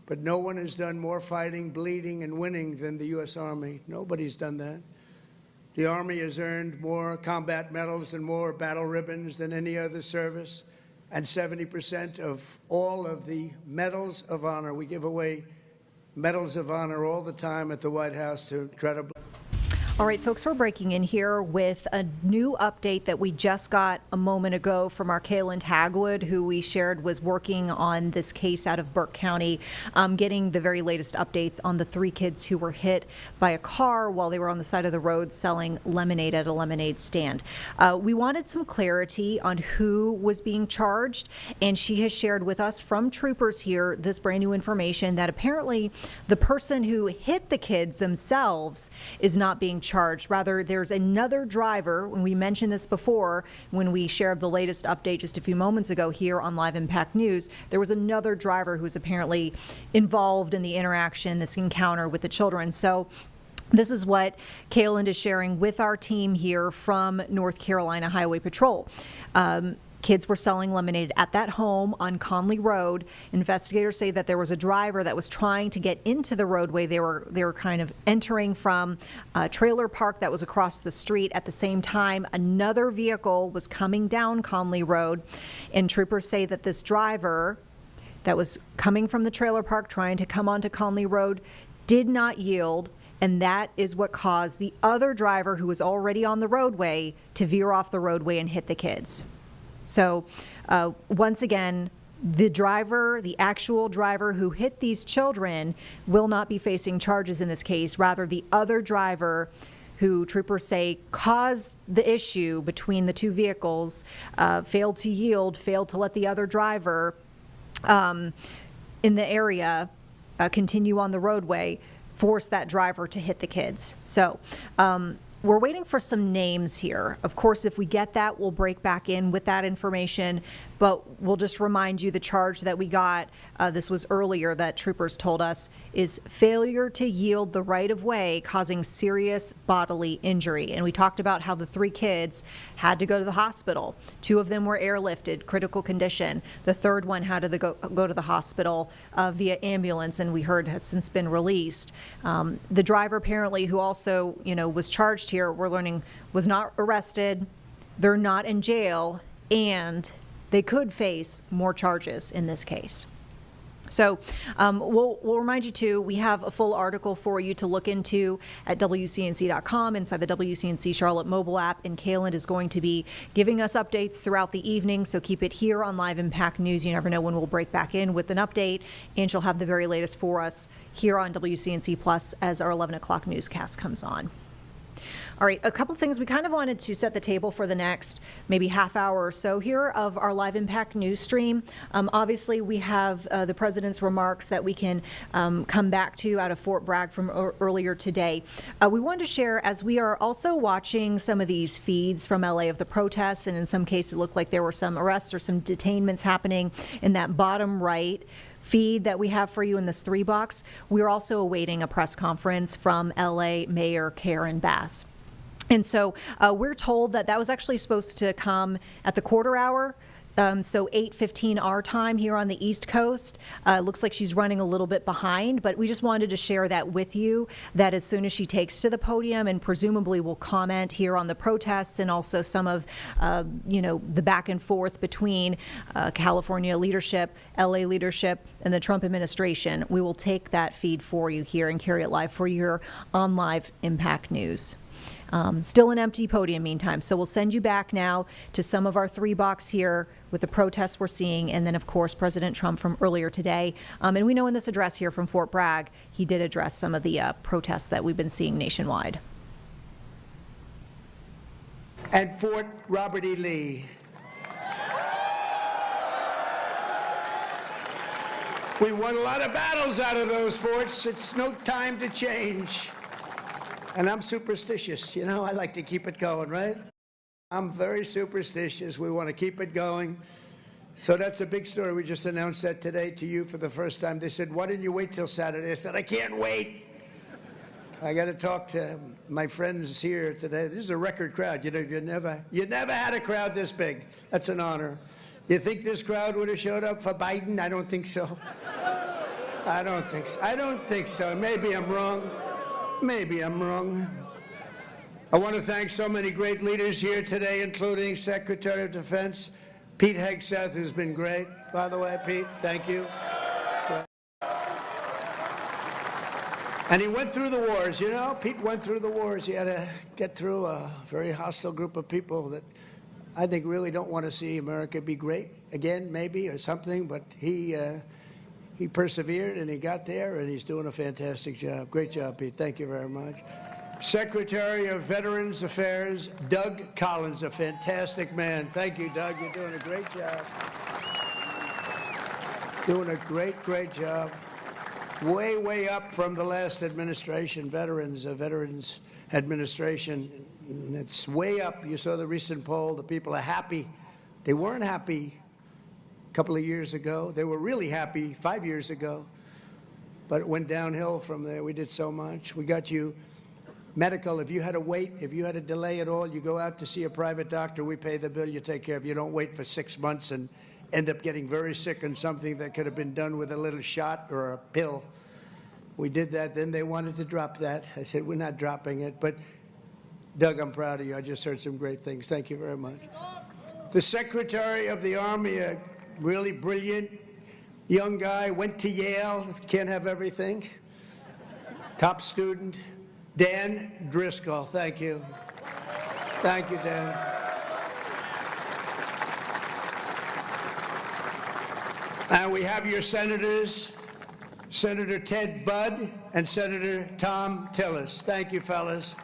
but no one has done more fighting, bleeding, and winning than the U.S. Army. Nobody's done that. The Army has earned more combat medals and more battle ribbons than any other service, and 70% of all of the medals of honor. We give away medals of honor all the time at the White House to try to... All right, folks, we're breaking in here with a new update that we just got a moment ago from our Kaylin Hagwood, who we shared was working on this case out of Burke County, getting the very latest updates on the 3 kids who were hit by a car while they were on the side of the road selling lemonade at a lemonade stand. We wanted some clarity on who was being charged, and she has shared with us from troopers here this brand new information that apparently the person who hit the kids themselves is not being charged. Rather, there's another driver, when we mentioned this before, when we shared the latest update just a few moments ago here on Live Impact News, there was another driver who was apparently involved in the interaction, this encounter with the children. So This is what Kayland is sharing with our team here from North Carolina Highway Patrol. Kids were selling lemonade at that home on Conley Road. Investigators say that there was a driver that was trying to get into the roadway. They were kind of entering from a trailer park that was across the street. At the same time, another vehicle was coming down Conley Road, and troopers say that this driver that was coming from the trailer park trying to come onto Conley Road did not yield, and that is what caused the other driver, who was already on the roadway, to veer off the roadway and hit the kids. So once again, the actual driver who hit these children will not be facing charges in this case. Rather, the other driver, who troopers say caused the issue between the two vehicles, failed to yield, failed to let the other driver in the area continue on the roadway, forced that driver to hit the kids. So we're waiting for some names here. Of course, if we get that, we'll break back in with that information, but we'll just remind you the charge that we got, this was earlier that troopers told us, is failure to yield the right of way causing serious bodily injury. And we talked about how the 3 kids had to go to the hospital. 2 of them were airlifted, critical condition. The third one had to go to the hospital via ambulance, and we heard has since been released. The driver apparently, who also, was charged here, we're learning, was not arrested. They're not in jail, and they could face more charges in this case. So we'll remind you too, we have a full article for you to look into at WCNC.com inside the WCNC Charlotte mobile app, and Kayland is going to be giving us updates throughout the evening, so keep it here on Live Impact News. You never know when we'll break back in with an update, and she'll have the very latest for us here on WCNC Plus as our 11 o'clock newscast comes on. All right, a couple things. We kind of wanted to set the table for the next maybe half hour or so here of our Live Impact News stream. Obviously, we have the president's remarks that we can come back to out of Fort Bragg from earlier today. We wanted to share, as we are also watching some of these feeds from LA of the protests, and in some cases it looked like there were some arrests or some detainments happening in that bottom right feed that we have for you in this 3 box. We're also awaiting a press conference from LA Mayor Karen Bass. And so we're told that that was actually supposed to come at the quarter hour, so 8:15 our time here on the East Coast. Looks like she's running a little bit behind, but we just wanted to share that with you, that as soon as she takes to the podium and presumably will comment here on the protests and also some of, the back and forth between California leadership, LA leadership, and the Trump administration, we will take that feed for you here and carry it live for you here on Live Impact News. Still an empty podium meantime, so we'll send you back now to some of our 3 box here with the protests we're seeing, and then of course President Trump from earlier today. And we know in this address here from Fort Bragg, he did address some of the protests that we've been seeing nationwide. And Fort Robert E. Lee. We won a lot of battles out of those forts. It's no time to change. And I'm superstitious, I like to keep it going, right? I'm very superstitious. We want to keep it going. So that's a big story. We just announced that today to you for the first time. They said, why didn't you wait till Saturday? I said, I can't wait. I got to talk to my friends here today. This is a record crowd. You never had a crowd this big. That's an honor. You think this crowd would have showed up for Biden? I don't think so. I don't think so. Maybe I'm wrong. I want to thank so many great leaders here today, including Secretary of Defense Pete Hegseth, who's been great. By the way, Pete, thank you. And he went through the wars, Pete went through the wars. He had to get through a very hostile group of people that I think really don't want to see America be great again, maybe, or something, but he persevered and he got there, and he's doing a fantastic job. Great job, Pete. Thank you very much. Secretary of Veterans Affairs, Doug Collins, a fantastic man. Thank you, Doug. You're doing a great job. Doing a great job. Way up from the last administration, Veterans Administration. It's way up. You saw the recent poll. The people are happy. They weren't happy a couple of years ago. They were really happy 5 years ago, but it went downhill from there. We did so much. We got you medical, if you had to wait, if you had a delay at all, you go out to see a private doctor, we pay the bill, you take care of it. You don't wait for 6 months and end up getting very sick on something that could have been done with a little shot or a pill. We did that. Then they wanted to drop that. I said, we're not dropping it. But, Doug, I'm proud of you. I just heard some great things. Thank you very much. The Secretary of the Army, a really brilliant young guy, went to Yale, can't have everything. Top student, Dan Driscoll. Thank you. Thank you, Dan. And we have your senators, Senator Ted Budd and Senator Tom Tillis. Thank you, fellas.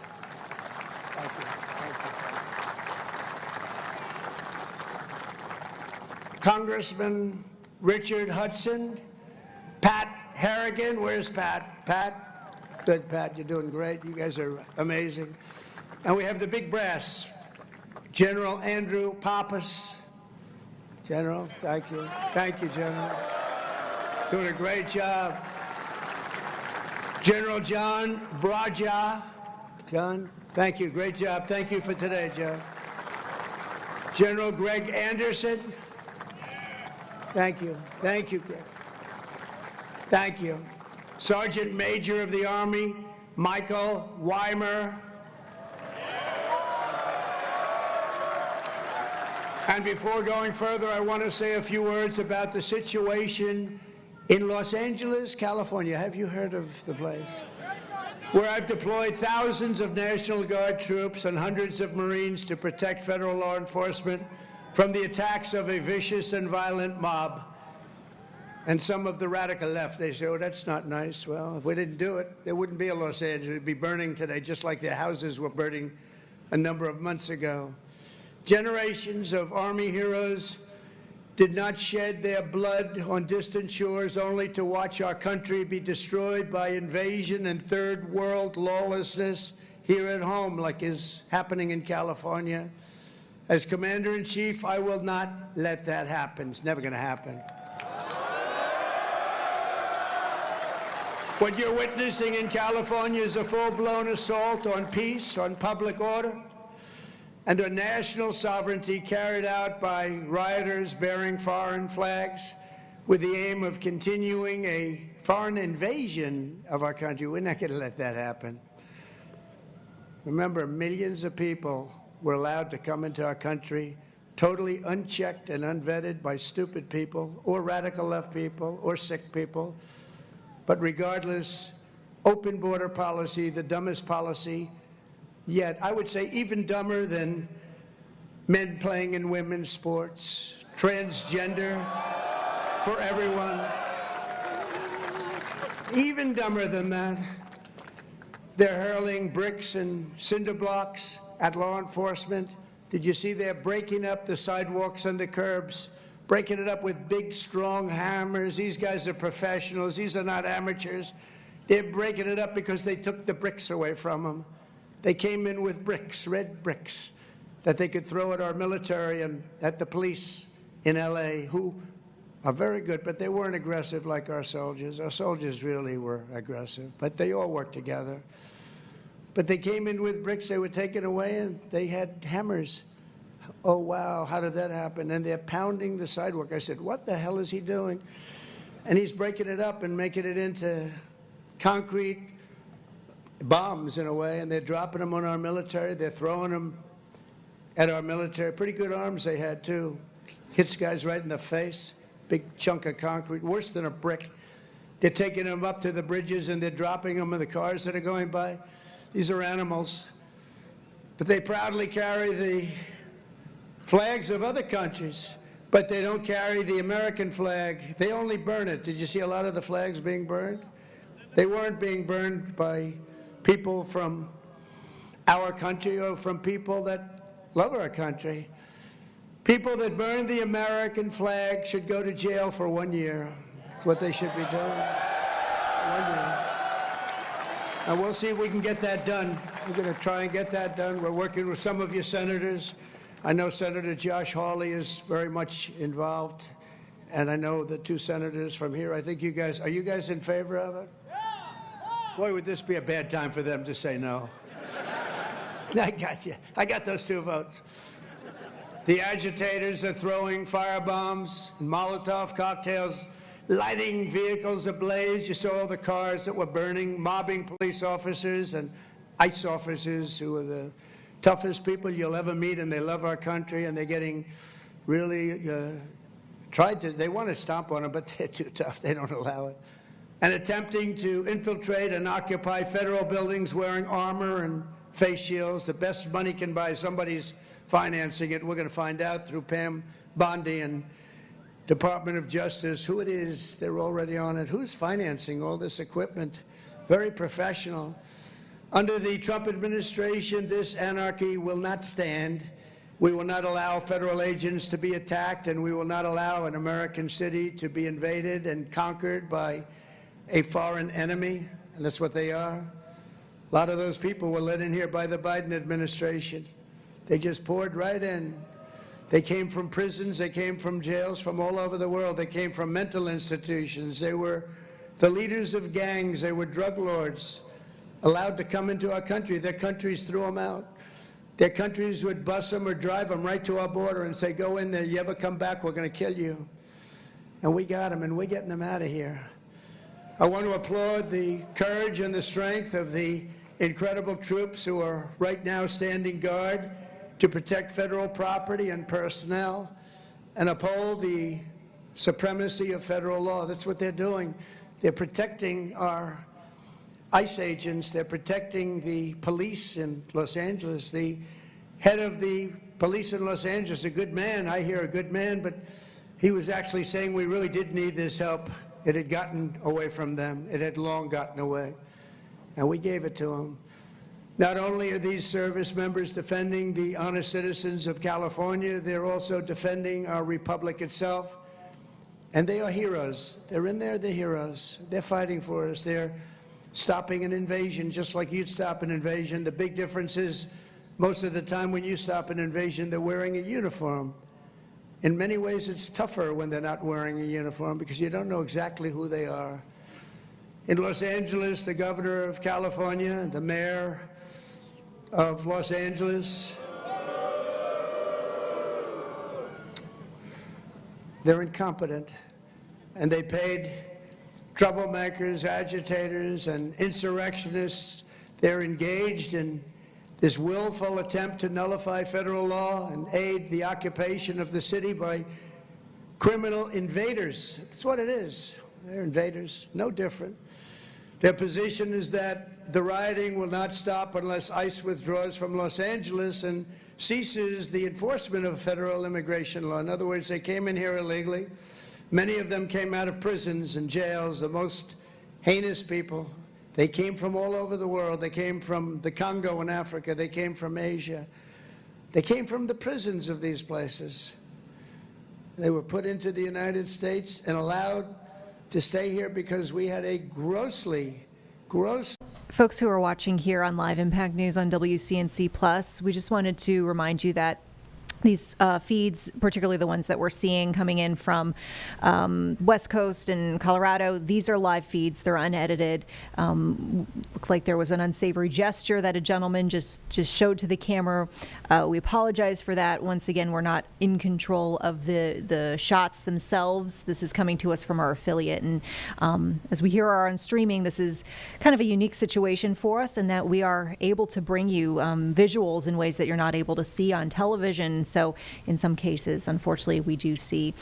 Thank you. Thank you. Congressman Richard Hudson, Pat Harrigan. Where's Pat? Pat? Good, Pat. You're doing great. You guys are amazing. And we have the big brass, General Andrew Pappas. General, thank you. Thank you, General. Doing a great job. General John Braja. John, thank you. Great job. Thank you for today, John. General Greg Anderson. Thank you. Thank you, Greg. Thank you. Sergeant Major of the Army, Michael Weimer. And before going further, I want to say a few words about the situation in Los Angeles, California. Have you heard of the place? Where I've deployed thousands of National Guard troops and hundreds of Marines to protect federal law enforcement from the attacks of a vicious and violent mob. And some of the radical left, they say, oh, that's not nice. Well, if we didn't do it, there wouldn't be a Los Angeles. It'd be burning today, just like their houses were burning a number of months ago. Generations of Army heroes did not shed their blood on distant shores only to watch our country be destroyed by invasion and third world lawlessness here at home, like is happening in California. As Commander-in-Chief, I will not let that happen. It's never going to happen. What you're witnessing in California is a full-blown assault on peace, on public order, and on national sovereignty carried out by rioters bearing foreign flags with the aim of continuing a foreign invasion of our country. We're not going to let that happen. Remember, millions of people were allowed to come into our country totally unchecked and unvetted by stupid people or radical left people or sick people. But regardless, open border policy, the dumbest policy yet, I would say even dumber than men playing in women's sports, transgender for everyone. Even dumber than that, they're hurling bricks and cinder blocks at law enforcement. Did you see they're breaking up the sidewalks and the curbs, breaking it up with big, strong hammers? These guys are professionals. These are not amateurs. They're breaking it up because they took the bricks away from them. They came in with bricks, red bricks, that they could throw at our military and at the police in L.A., who are very good, but they weren't aggressive like our soldiers. Our soldiers really were aggressive, but they all worked together. But they came in with bricks, they were taken away, and they had hammers. Oh, wow, how did that happen? And they're pounding the sidewalk. I said, what the hell is he doing? And he's breaking it up and making it into concrete bombs in a way, and they're dropping them on our military. They're throwing them at our military. Pretty good arms they had, too. Hits guys right in the face. Big chunk of concrete, worse than a brick. They're taking them up to the bridges, and they're dropping them in the cars that are going by. These are animals. But they proudly carry the flags of other countries, but they don't carry the American flag. They only burn it. Did you see a lot of the flags being burned? They weren't being burned by people from our country or from people that love our country. People that burn the American flag should go to jail for 1 year. That's what they should be doing. 1 year. And we'll see if we can get that done. We're going to try and get that done. We're working with some of your senators. I know Senator Josh Hawley is very much involved. And I know the two senators from here. I think you guys, are you guys in favor of it? Boy, would this be a bad time for them to say no. I got you. I got those 2 votes. The agitators are throwing firebombs and Molotov cocktails, lighting vehicles ablaze. You saw all the cars that were burning, mobbing police officers and ICE officers who are the toughest people you'll ever meet, and they love our country, and they're getting really they want to stomp on them, but they're too tough. They don't allow it. And attempting to infiltrate and occupy federal buildings wearing armor and face shields. The best money can buy, somebody's financing it. We're going to find out through Pam Bondi and Department of Justice who it is. They're already on it. Who's financing all this equipment? Very professional. Under the Trump administration, this anarchy will not stand. We will not allow federal agents to be attacked, and we will not allow an American city to be invaded and conquered by a foreign enemy, and that's what they are. A lot of those people were let in here by the Biden administration. They just poured right in. They came from prisons, they came from jails from all over the world. They came from mental institutions. They were the leaders of gangs. They were drug lords allowed to come into our country. Their countries threw them out. Their countries would bus them or drive them right to our border and say, go in there, you ever come back, we're going to kill you. And we got them, and we're getting them out of here. I want to applaud the courage and the strength of the incredible troops who are right now standing guard to protect federal property and personnel and uphold the supremacy of federal law. That's what they're doing. They're protecting our ICE agents. They're protecting the police in Los Angeles. The head of the police in Los Angeles, a good man, I hear a good man, but he was actually saying we really did need this help. It had gotten away from them. It had long gotten away. And we gave it to them. Not only are these service members defending the honest citizens of California, they're also defending our republic itself. And they are heroes. They're in there, they're heroes. They're fighting for us. They're stopping an invasion just like you'd stop an invasion. The big difference is most of the time when you stop an invasion, they're wearing a uniform. In many ways, it's tougher when they're not wearing a uniform because you don't know exactly who they are. In Los Angeles, the governor of California, the mayor of Los Angeles, they're incompetent, and they paid troublemakers, agitators, and insurrectionists. They're engaged in this willful attempt to nullify federal law and aid the occupation of the city by criminal invaders. That's what it is. They're invaders, no different. Their position is that the rioting will not stop unless ICE withdraws from Los Angeles and ceases the enforcement of federal immigration law. In other words, they came in here illegally. Many of them came out of prisons and jails, the most heinous people. They came from all over the world. They came from the Congo in Africa. They came from Asia. They came from the prisons of these places. They were put into the United States and allowed to stay here because we had a gross. Folks who are watching here on Live Impact News on WCNC Plus, we just wanted to remind you that these feeds, particularly the ones that we're seeing coming in from West Coast and Colorado, these are live feeds. They're unedited. Looked like there was an unsavory gesture that a gentleman just showed to the camera. We apologize for that. Once again, we're not in control of the shots themselves. This is coming to us from our affiliate. And as we hear our on streaming, this is kind of a unique situation for us in that we are able to bring you visuals in ways that you're not able to see on television. So in some cases, unfortunately, we do see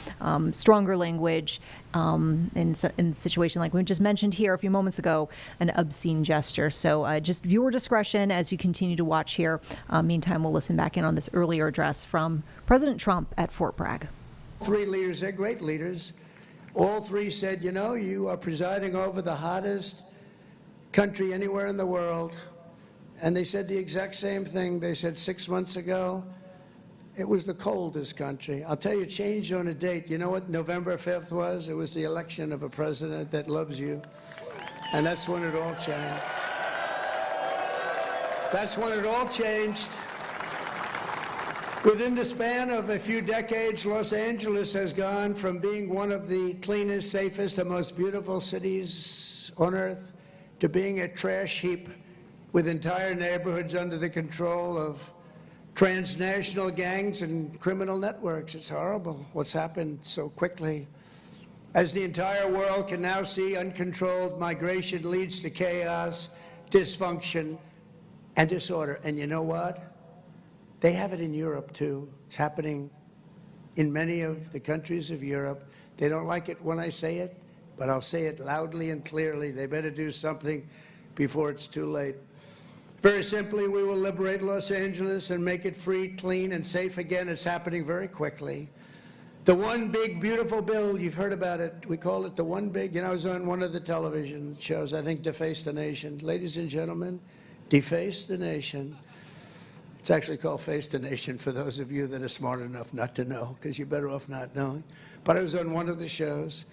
stronger language in a situation like we just mentioned here a few moments ago, an obscene gesture. So just viewer discretion as you continue to watch here. Meantime, we'll listen back in on this earlier address from President Trump at Fort Bragg. 3 leaders, they're great leaders. All 3 said, you know, you are presiding over the hottest country anywhere in the world. And they said the exact same thing. They said 6 months ago, it was the coldest country. I'll tell you, it changed on a date. You know what November 5th was? It was the election of a president that loves you. And that's when it all changed. That's when it all changed. Within the span of a few decades, Los Angeles has gone from being one of the cleanest, safest, and most beautiful cities on earth to being a trash heap with entire neighborhoods under the control of transnational gangs and criminal networks. It's horrible what's happened so quickly. As the entire world can now see, uncontrolled migration leads to chaos, dysfunction, and disorder. And you know what? They have it in Europe, too. It's happening in many of the countries of Europe. They don't like it when I say it, but I'll say it loudly and clearly. They better do something before it's too late. Very simply, we will liberate Los Angeles and make it free, clean, and safe again. It's happening very quickly. The one big, beautiful bill, you've heard about it. We call it the one big, I was on one of the television shows, I think Deface the Nation. Ladies and gentlemen, Deface the Nation. It's actually called Face the Nation for those of you that are smart enough not to know, because you're better off not knowing. But I was on one of the shows,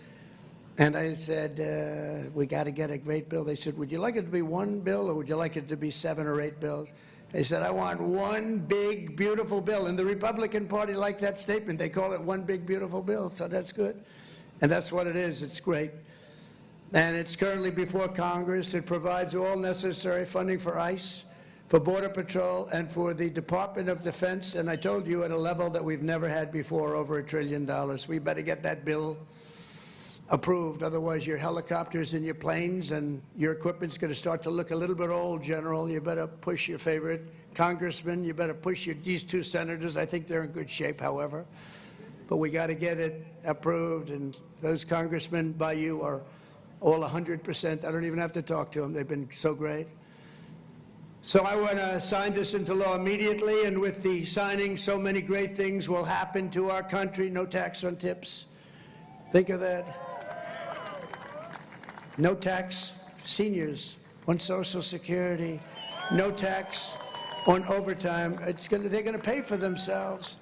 and I said, we got to get a great bill. They said, would you like it to be one bill, or would you like it to be 7 or 8 bills? They said, I want one big, beautiful bill. And the Republican Party liked that statement. They call it one big, beautiful bill, so that's good. And that's what it is. It's great. And it's currently before Congress. It provides all necessary funding for ICE, for Border Patrol, and for the Department of Defense. And I told you, at a level that we've never had before, over $1 trillion. We better get that bill approved. Otherwise, your helicopters and your planes and your equipment's going to start to look a little bit old, General. You better push your favorite congressman. You better push these 2 senators. I think they're in good shape, however. But we got to get it approved. And those congressmen by you are all 100%. I don't even have to talk to them. They've been so great. So I want to sign this into law immediately, and with the signing, so many great things will happen to our country. No tax on tips. Think of that. No tax for seniors on Social Security. No tax on overtime. They're going to pay for themselves.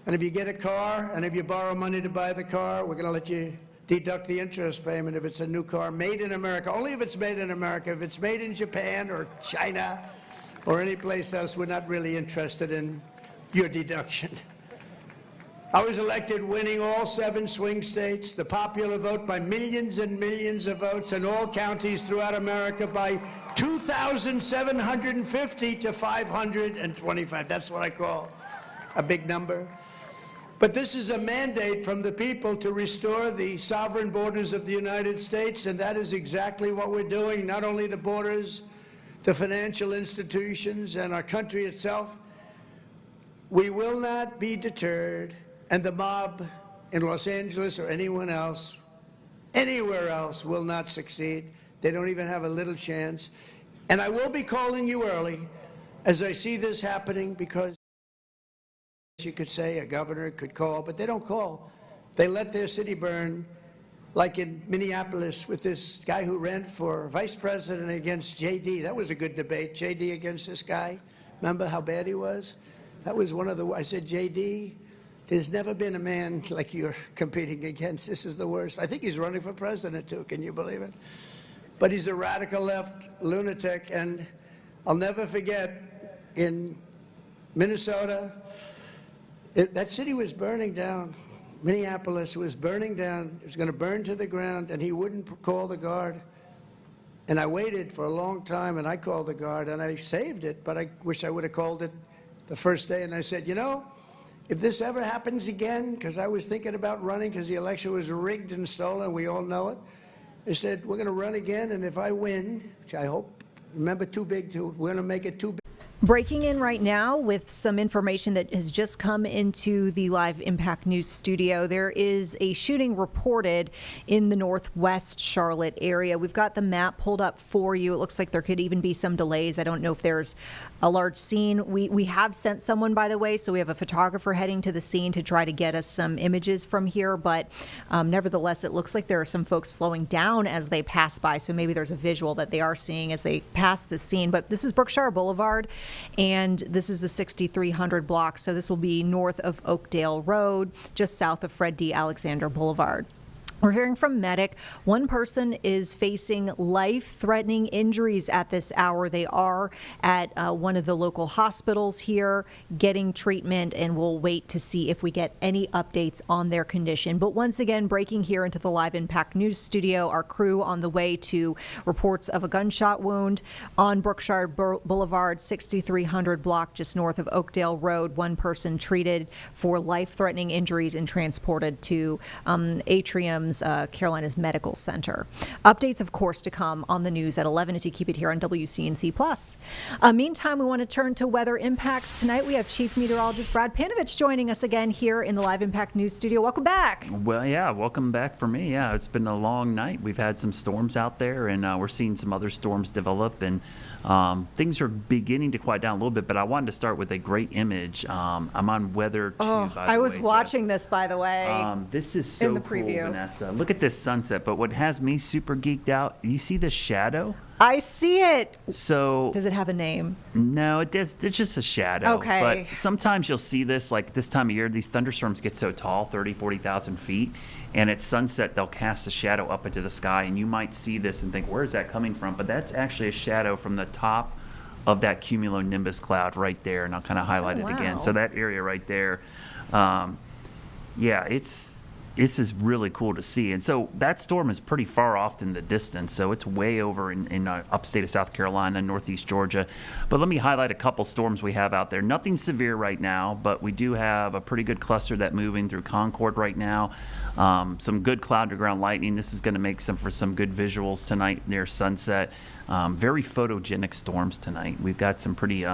And if you get a car, and if you borrow money to buy the car, we're going to let you deduct the interest payment if it's a new car made in America. Only if it's made in America. If it's made in Japan or China or any place else, we're not really interested in your deduction. I was elected winning all 7 swing states, the popular vote by millions and millions of votes, in all counties throughout America by 2,750 to 525. That's what I call a big number. But this is a mandate from the people to restore the sovereign borders of the United States, and that is exactly what we're doing. Not only the borders, the financial institutions, and our country itself. We will not be deterred, and the mob in Los Angeles or anyone else, anywhere else, will not succeed. They don't even have a little chance. And I will be calling you early as I see this happening, because you could say a governor could call, but they don't call. They let their city burn, like in Minneapolis with this guy who ran for vice president against J.D. That was a good debate, J.D. against this guy. Remember how bad he was? That was one of the, I said, J.D., there's never been a man like you're competing against. This is the worst. I think he's running for president, too. Can you believe it? But he's a radical left lunatic, and I'll never forget, in Minnesota, that city was burning down. Minneapolis was burning down. It was going to burn to the ground, and he wouldn't call the guard. And I waited for a long time, and I called the guard, and I saved it, but I wish I would have called it the first day. And I said, you know, if this ever happens again, because I was thinking about running because the election was rigged and stolen, we all know it. I said, we're going to run again, and if I win, which I hope, remember, we're going to make it too big. Breaking in right now with some information that has just come into the Live Impact News studio. There is a shooting reported in the northwest Charlotte area. We've got the map pulled up for you. It looks like there could even be some delays. I don't know if there's a large scene. We have sent someone, by the way, so we have a photographer heading to the scene to try to get us some images from here. But nevertheless, it looks like there are some folks slowing down as they pass by. So maybe there's a visual that they are seeing as they pass the scene. But this is Brookshire Boulevard, and this is the 6300 block. So this will be north of Oakdale Road, just south of Fred D. Alexander Boulevard. We're hearing from medic. One person is facing life-threatening injuries at this hour. They are at one of the local hospitals here getting treatment, and we'll wait to see if we get any updates on their condition. But once again, breaking here into the Live Impact News studio, our crew on the way to reports of a gunshot wound on Brookshire Boulevard, 6300 block just north of Oakdale Road. One person treated for life-threatening injuries and transported to Atrium Carolina's Medical Center. Updates, of course, to come on the news at 11 as you keep it here on WCNC+. Meantime, we want to turn to weather impacts. Tonight, we have Chief Meteorologist Brad Panovich joining us again here in the Live Impact News studio. Welcome back. Well, yeah, welcome back for me. Yeah, it's been a long night. We've had some storms out there, and we're seeing some other storms develop, and things are beginning to quiet down a little bit, but I wanted to start with a great image. I'm on Weather 2, by the way. I was watching this, by the way. This is so in the cool, preview. Vanessa. Look at this sunset, but what has me super geeked out, you see the shadow? I see it. So Does it have a name? no, it's just a shadow. Okay. But sometimes you'll see this, like this time of year, these thunderstorms get so tall, 30, 40,000 feet, and at sunset, they'll cast a shadow up into the sky, and you might see this and think, where is that coming from? But that's actually a shadow from the top of that cumulonimbus cloud right there, and I'll kind of highlight it again. wow. So that area right there, yeah, this is really cool to see. And so that storm is pretty far off in the distance. So it's way over in upstate of South Carolina, northeast Georgia. But let me highlight a couple storms we have out there. Nothing severe right now, but we do have a pretty good cluster that moving through Concord right now. Some good cloud to ground lightning. This is going to make for some good visuals tonight near sunset. Very photogenic storms tonight. We've got some pretty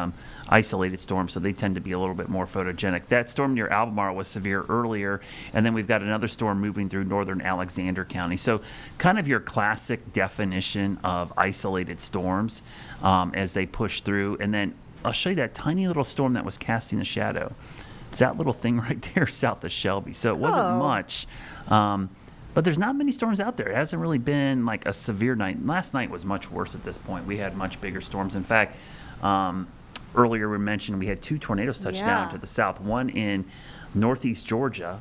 isolated storms, so they tend to be a little bit more photogenic. That storm near Albemarle was severe earlier, and then we've got another storm moving through northern Alexander County. So kind of your classic definition of isolated storms as they push through. And then I'll show you that tiny little storm that was casting a shadow. It's that little thing right there south of Shelby. So it wasn't much. But there's not many storms out there. It hasn't really been like a severe night. Last night was much worse at this point. We had much bigger storms. In fact, earlier we mentioned we had 2 tornadoes touch down to the south, one in northeast Georgia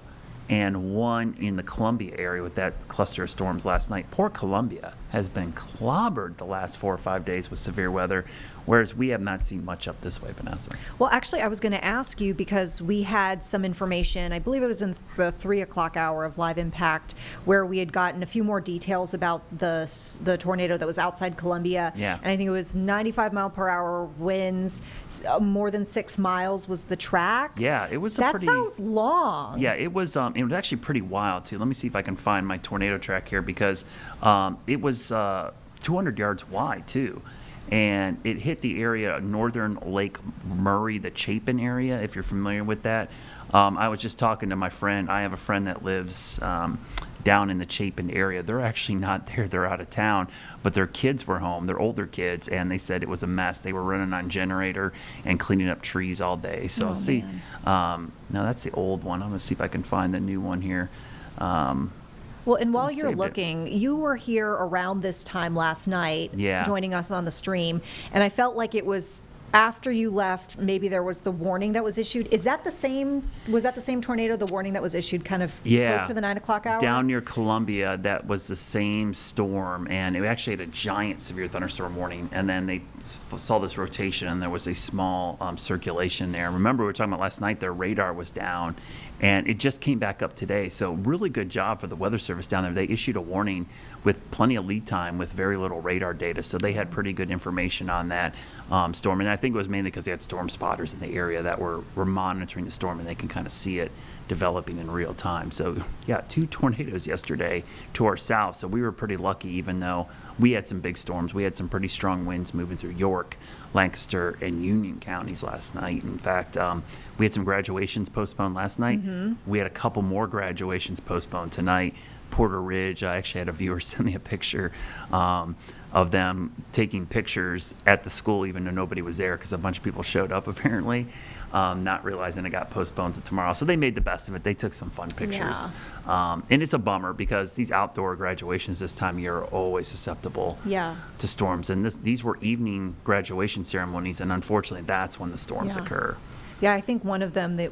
and one in the Columbia area with that cluster of storms last night. Poor Columbia has been clobbered the last 4 or 5 days with severe weather, whereas we have not seen much up this way, Vanessa. Well, actually, I was going to ask you because we had some information, I believe it was in the 3 o'clock hour of Live Impact, where we had gotten a few more details about the tornado that was outside Columbia. Yeah. And I think it was 95 mile per hour winds, more than 6 miles was the track. Yeah, it was That sounds long. Yeah, it was actually pretty wild, too. Let me see if I can find my tornado track here because it was 200 yards wide, too. And it hit the area of northern Lake Murray, the Chapin area, if you're familiar with that. I was just talking to my friend. I have a friend that lives down in the Chapin area. They're actually not there. They're out of town. But their kids were home. They're older kids. And they said it was a mess. They were running on generator and cleaning up trees all day. So I'll see. Now, that's the old one. I'm going to see if I can find the new one here. Well, and while I you're saved it. looking, you were here around this time last night, Yeah. joining us on the stream, and I felt like it was after you left, maybe there was the warning that was issued. Is that the same, was that the same tornado, the warning that was issued kind of close to the 9 o'clock hour? Down near Columbia, that was the same storm, and it actually had a giant severe thunderstorm warning, and then they saw this rotation, and there was a small circulation there. Remember, we were talking about last night, their radar was down, and it just came back up today. So really good job for the Weather Service down there. They issued a warning with plenty of lead time with very little radar data, so they had pretty good information on that storm. And I think it was mainly because they had storm spotters in the area that were monitoring the storm, and they can kind of see it developing in real time. So yeah, 2 tornadoes yesterday to our south. So we were pretty lucky, even though we had some big storms. We had some pretty strong winds moving through York, Lancaster, and Union counties last night. In fact, we had some graduations postponed last night. We had a couple more graduations postponed tonight. Porter Ridge, I actually had a viewer send me a picture of them taking pictures at the school, even though nobody was there, because a bunch of people showed up apparently, not realizing it got postponed to tomorrow. So they made the best of it. They took some fun pictures. And it's a bummer because these outdoor graduations this time of year are always susceptible to storms. And these were evening graduation ceremonies, and unfortunately, that's when the storms occur. Yeah, I think one of them, they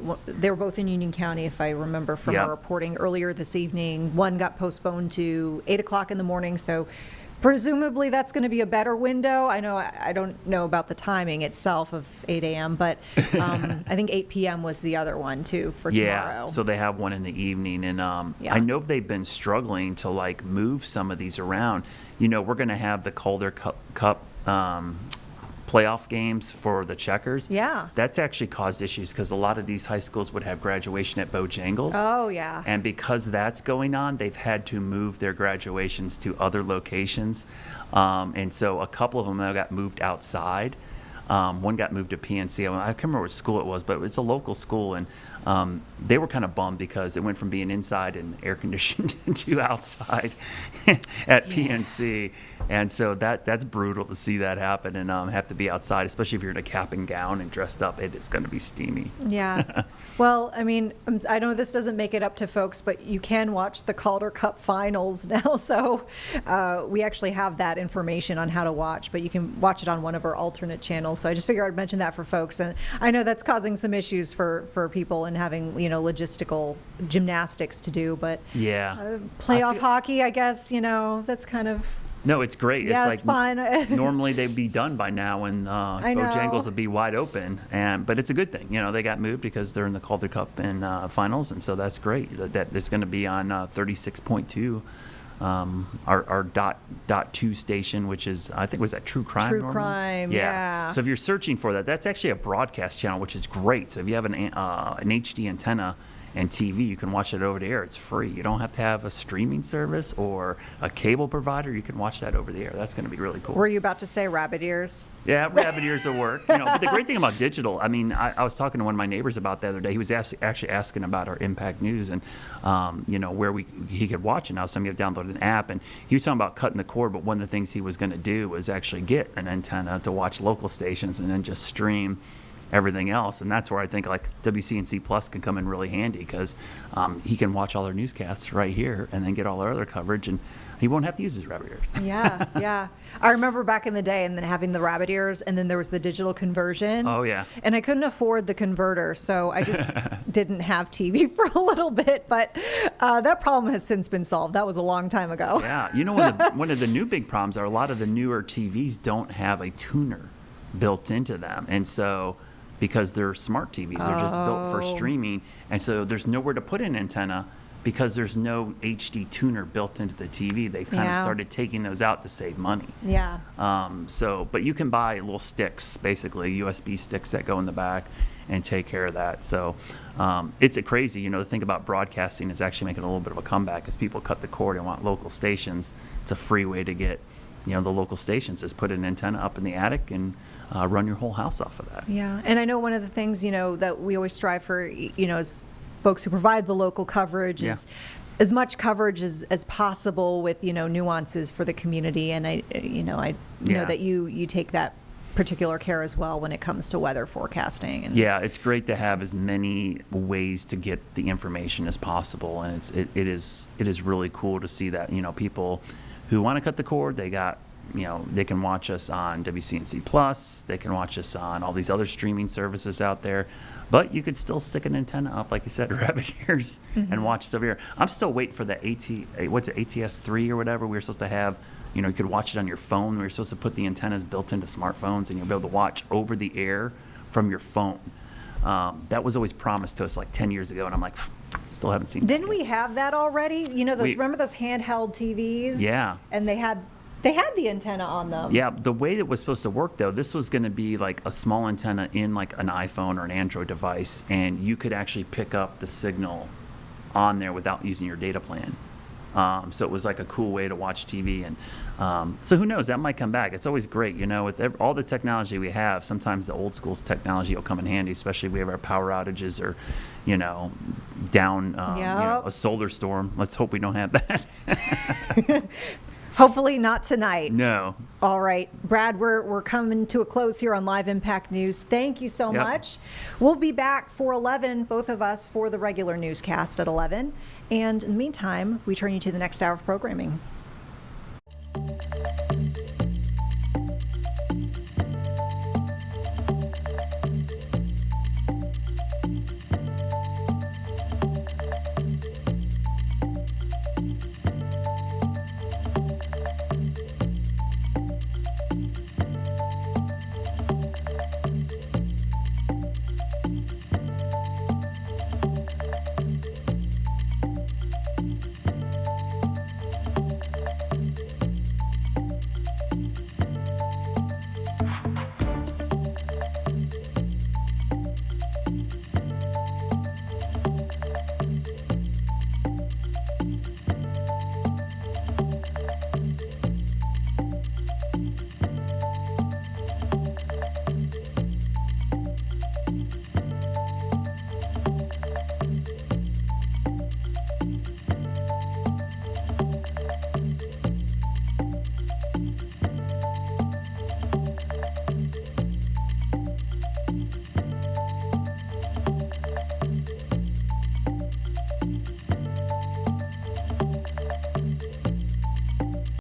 were both in Union County, if I remember from Yeah. our reporting earlier this evening. One got postponed to 8 o'clock in the morning, so presumably that's going to be a better window. I don't know about the timing itself of 8 a.m., but I think 8 p.m. was the other one too for Yeah, tomorrow. so they have one in the evening, and Yeah. I know they've been struggling to like move some of these around. You know, we're going to have the Calder Cup playoff games for the checkers. Yeah. That's actually caused issues because a lot of these high schools would have graduation at Bojangles. Oh, yeah. And because that's going on, they've had to move their graduations to other locations. And so a couple of them now got moved outside. One got moved to PNC. I can't remember what school it was, but it's a local school. And they were kind of bummed because it went from being inside and air conditioned to outside at PNC. And so that's brutal to see that happen and have to be outside, especially if you're in a cap and gown and dressed up. It is going to be steamy. Yeah. Well, I mean, I know this doesn't make it up to folks, but you can watch the Calder Cup finals now. So we actually have that information on how to watch, but you can watch it on one of our alternate channels. So I just figured I'd mention that for folks. And I know that's causing some issues for people and having, logistical gymnastics to do. But Yeah. playoff hockey, I guess, that's kind of. No, it's great. Yeah, it's it's fine. Normally they'd be done by now and Bojangles would be wide open. But it's a good thing. They got moved because they're in the Calder Cup and finals, and so that's great. That it's going to be on 36.2, our dot 2 station, which is, I think, was that True Crime? True normally? Crime, yeah. So if you're searching for that, that's actually a broadcast channel, which is great. So if you have an HD antenna and TV, you can watch it over the air. It's free. You don't have to have a streaming service or a cable provider. You can watch that over the air. That's going to be really cool. Were you about to say rabbit ears? Yeah, rabbit ears will work. But the great thing about digital, I mean, I was talking to one of my neighbors about the other day. He was actually asking about our Impact News and, where he could watch it now. Some of you have downloaded an app, and he was talking about cutting the cord, but one of the things he was going to do was actually get an antenna to watch local stations and then just stream everything else. And that's where I think like WCNC Plus can come in really handy because he can watch all our newscasts right here and then get all our other coverage, and he won't have to use his rabbit ears. Yeah, yeah. I remember back in the day and then having the rabbit ears, and then there was the digital conversion. Oh, yeah. And I couldn't afford the converter, so I just didn't have TV for a little bit, but that problem has since been solved. That was a long time ago. Yeah. One of the new big problems are a lot of the newer TVs don't have a tuner built into them. And so because they're smart TVs, they're just built for streaming. And so there's nowhere to put an antenna because there's no HD tuner built into the TV. They've kind of started taking those out to save money. Yeah. But you can buy little sticks, basically USB sticks that go in the back and take care of that. So it's a crazy, to think about broadcasting is actually making a little bit of a comeback as people cut the cord and want local stations. It's a free way to get, the local stations is put an antenna up in the attic and run your whole house off of that. Yeah. And I know one of the things, that we always strive for, as folks who provide the local coverage is as much coverage as possible with, nuances for the community. And I know that you take that particular care as well when it comes to weather forecasting. And yeah, it's great to have as many ways to get the information as possible. And it is really cool to see that, people who want to cut the cord, they got, they can watch us on WCNC Plus. They can watch us on all these other streaming services out there. But you could still stick an antenna up, like you said, rabbit ears, and watch us over here. I'm still waiting for the ATS3 or whatever we were supposed to have. You could watch it on your phone. We were supposed to put the antennas built into smartphones, and you'll be able to watch over the air from your phone. That was always promised to us like 10 years ago, and I'm like, still haven't seen it. Didn't we have that already? Remember those handheld TVs? Yeah. And they had the antenna on them. Yeah, the way it was supposed to work, though, this was going to be like a small antenna in like an iPhone or an Android device, and you could actually pick up the signal on there without using your data plan. So it was like a cool way to watch TV. And so who knows, that might come back. It's always great, with all the technology we have, sometimes the old school's technology will come in handy, especially if we have our power outages or, down a solar storm. Let's hope we don't have that. Hopefully not tonight. No. All right, Brad, we're coming to a close here on Live Impact News. Thank you so much. We'll be back for 11, both of us, for the regular newscast at 11. And in the meantime, we turn you to the next hour of programming.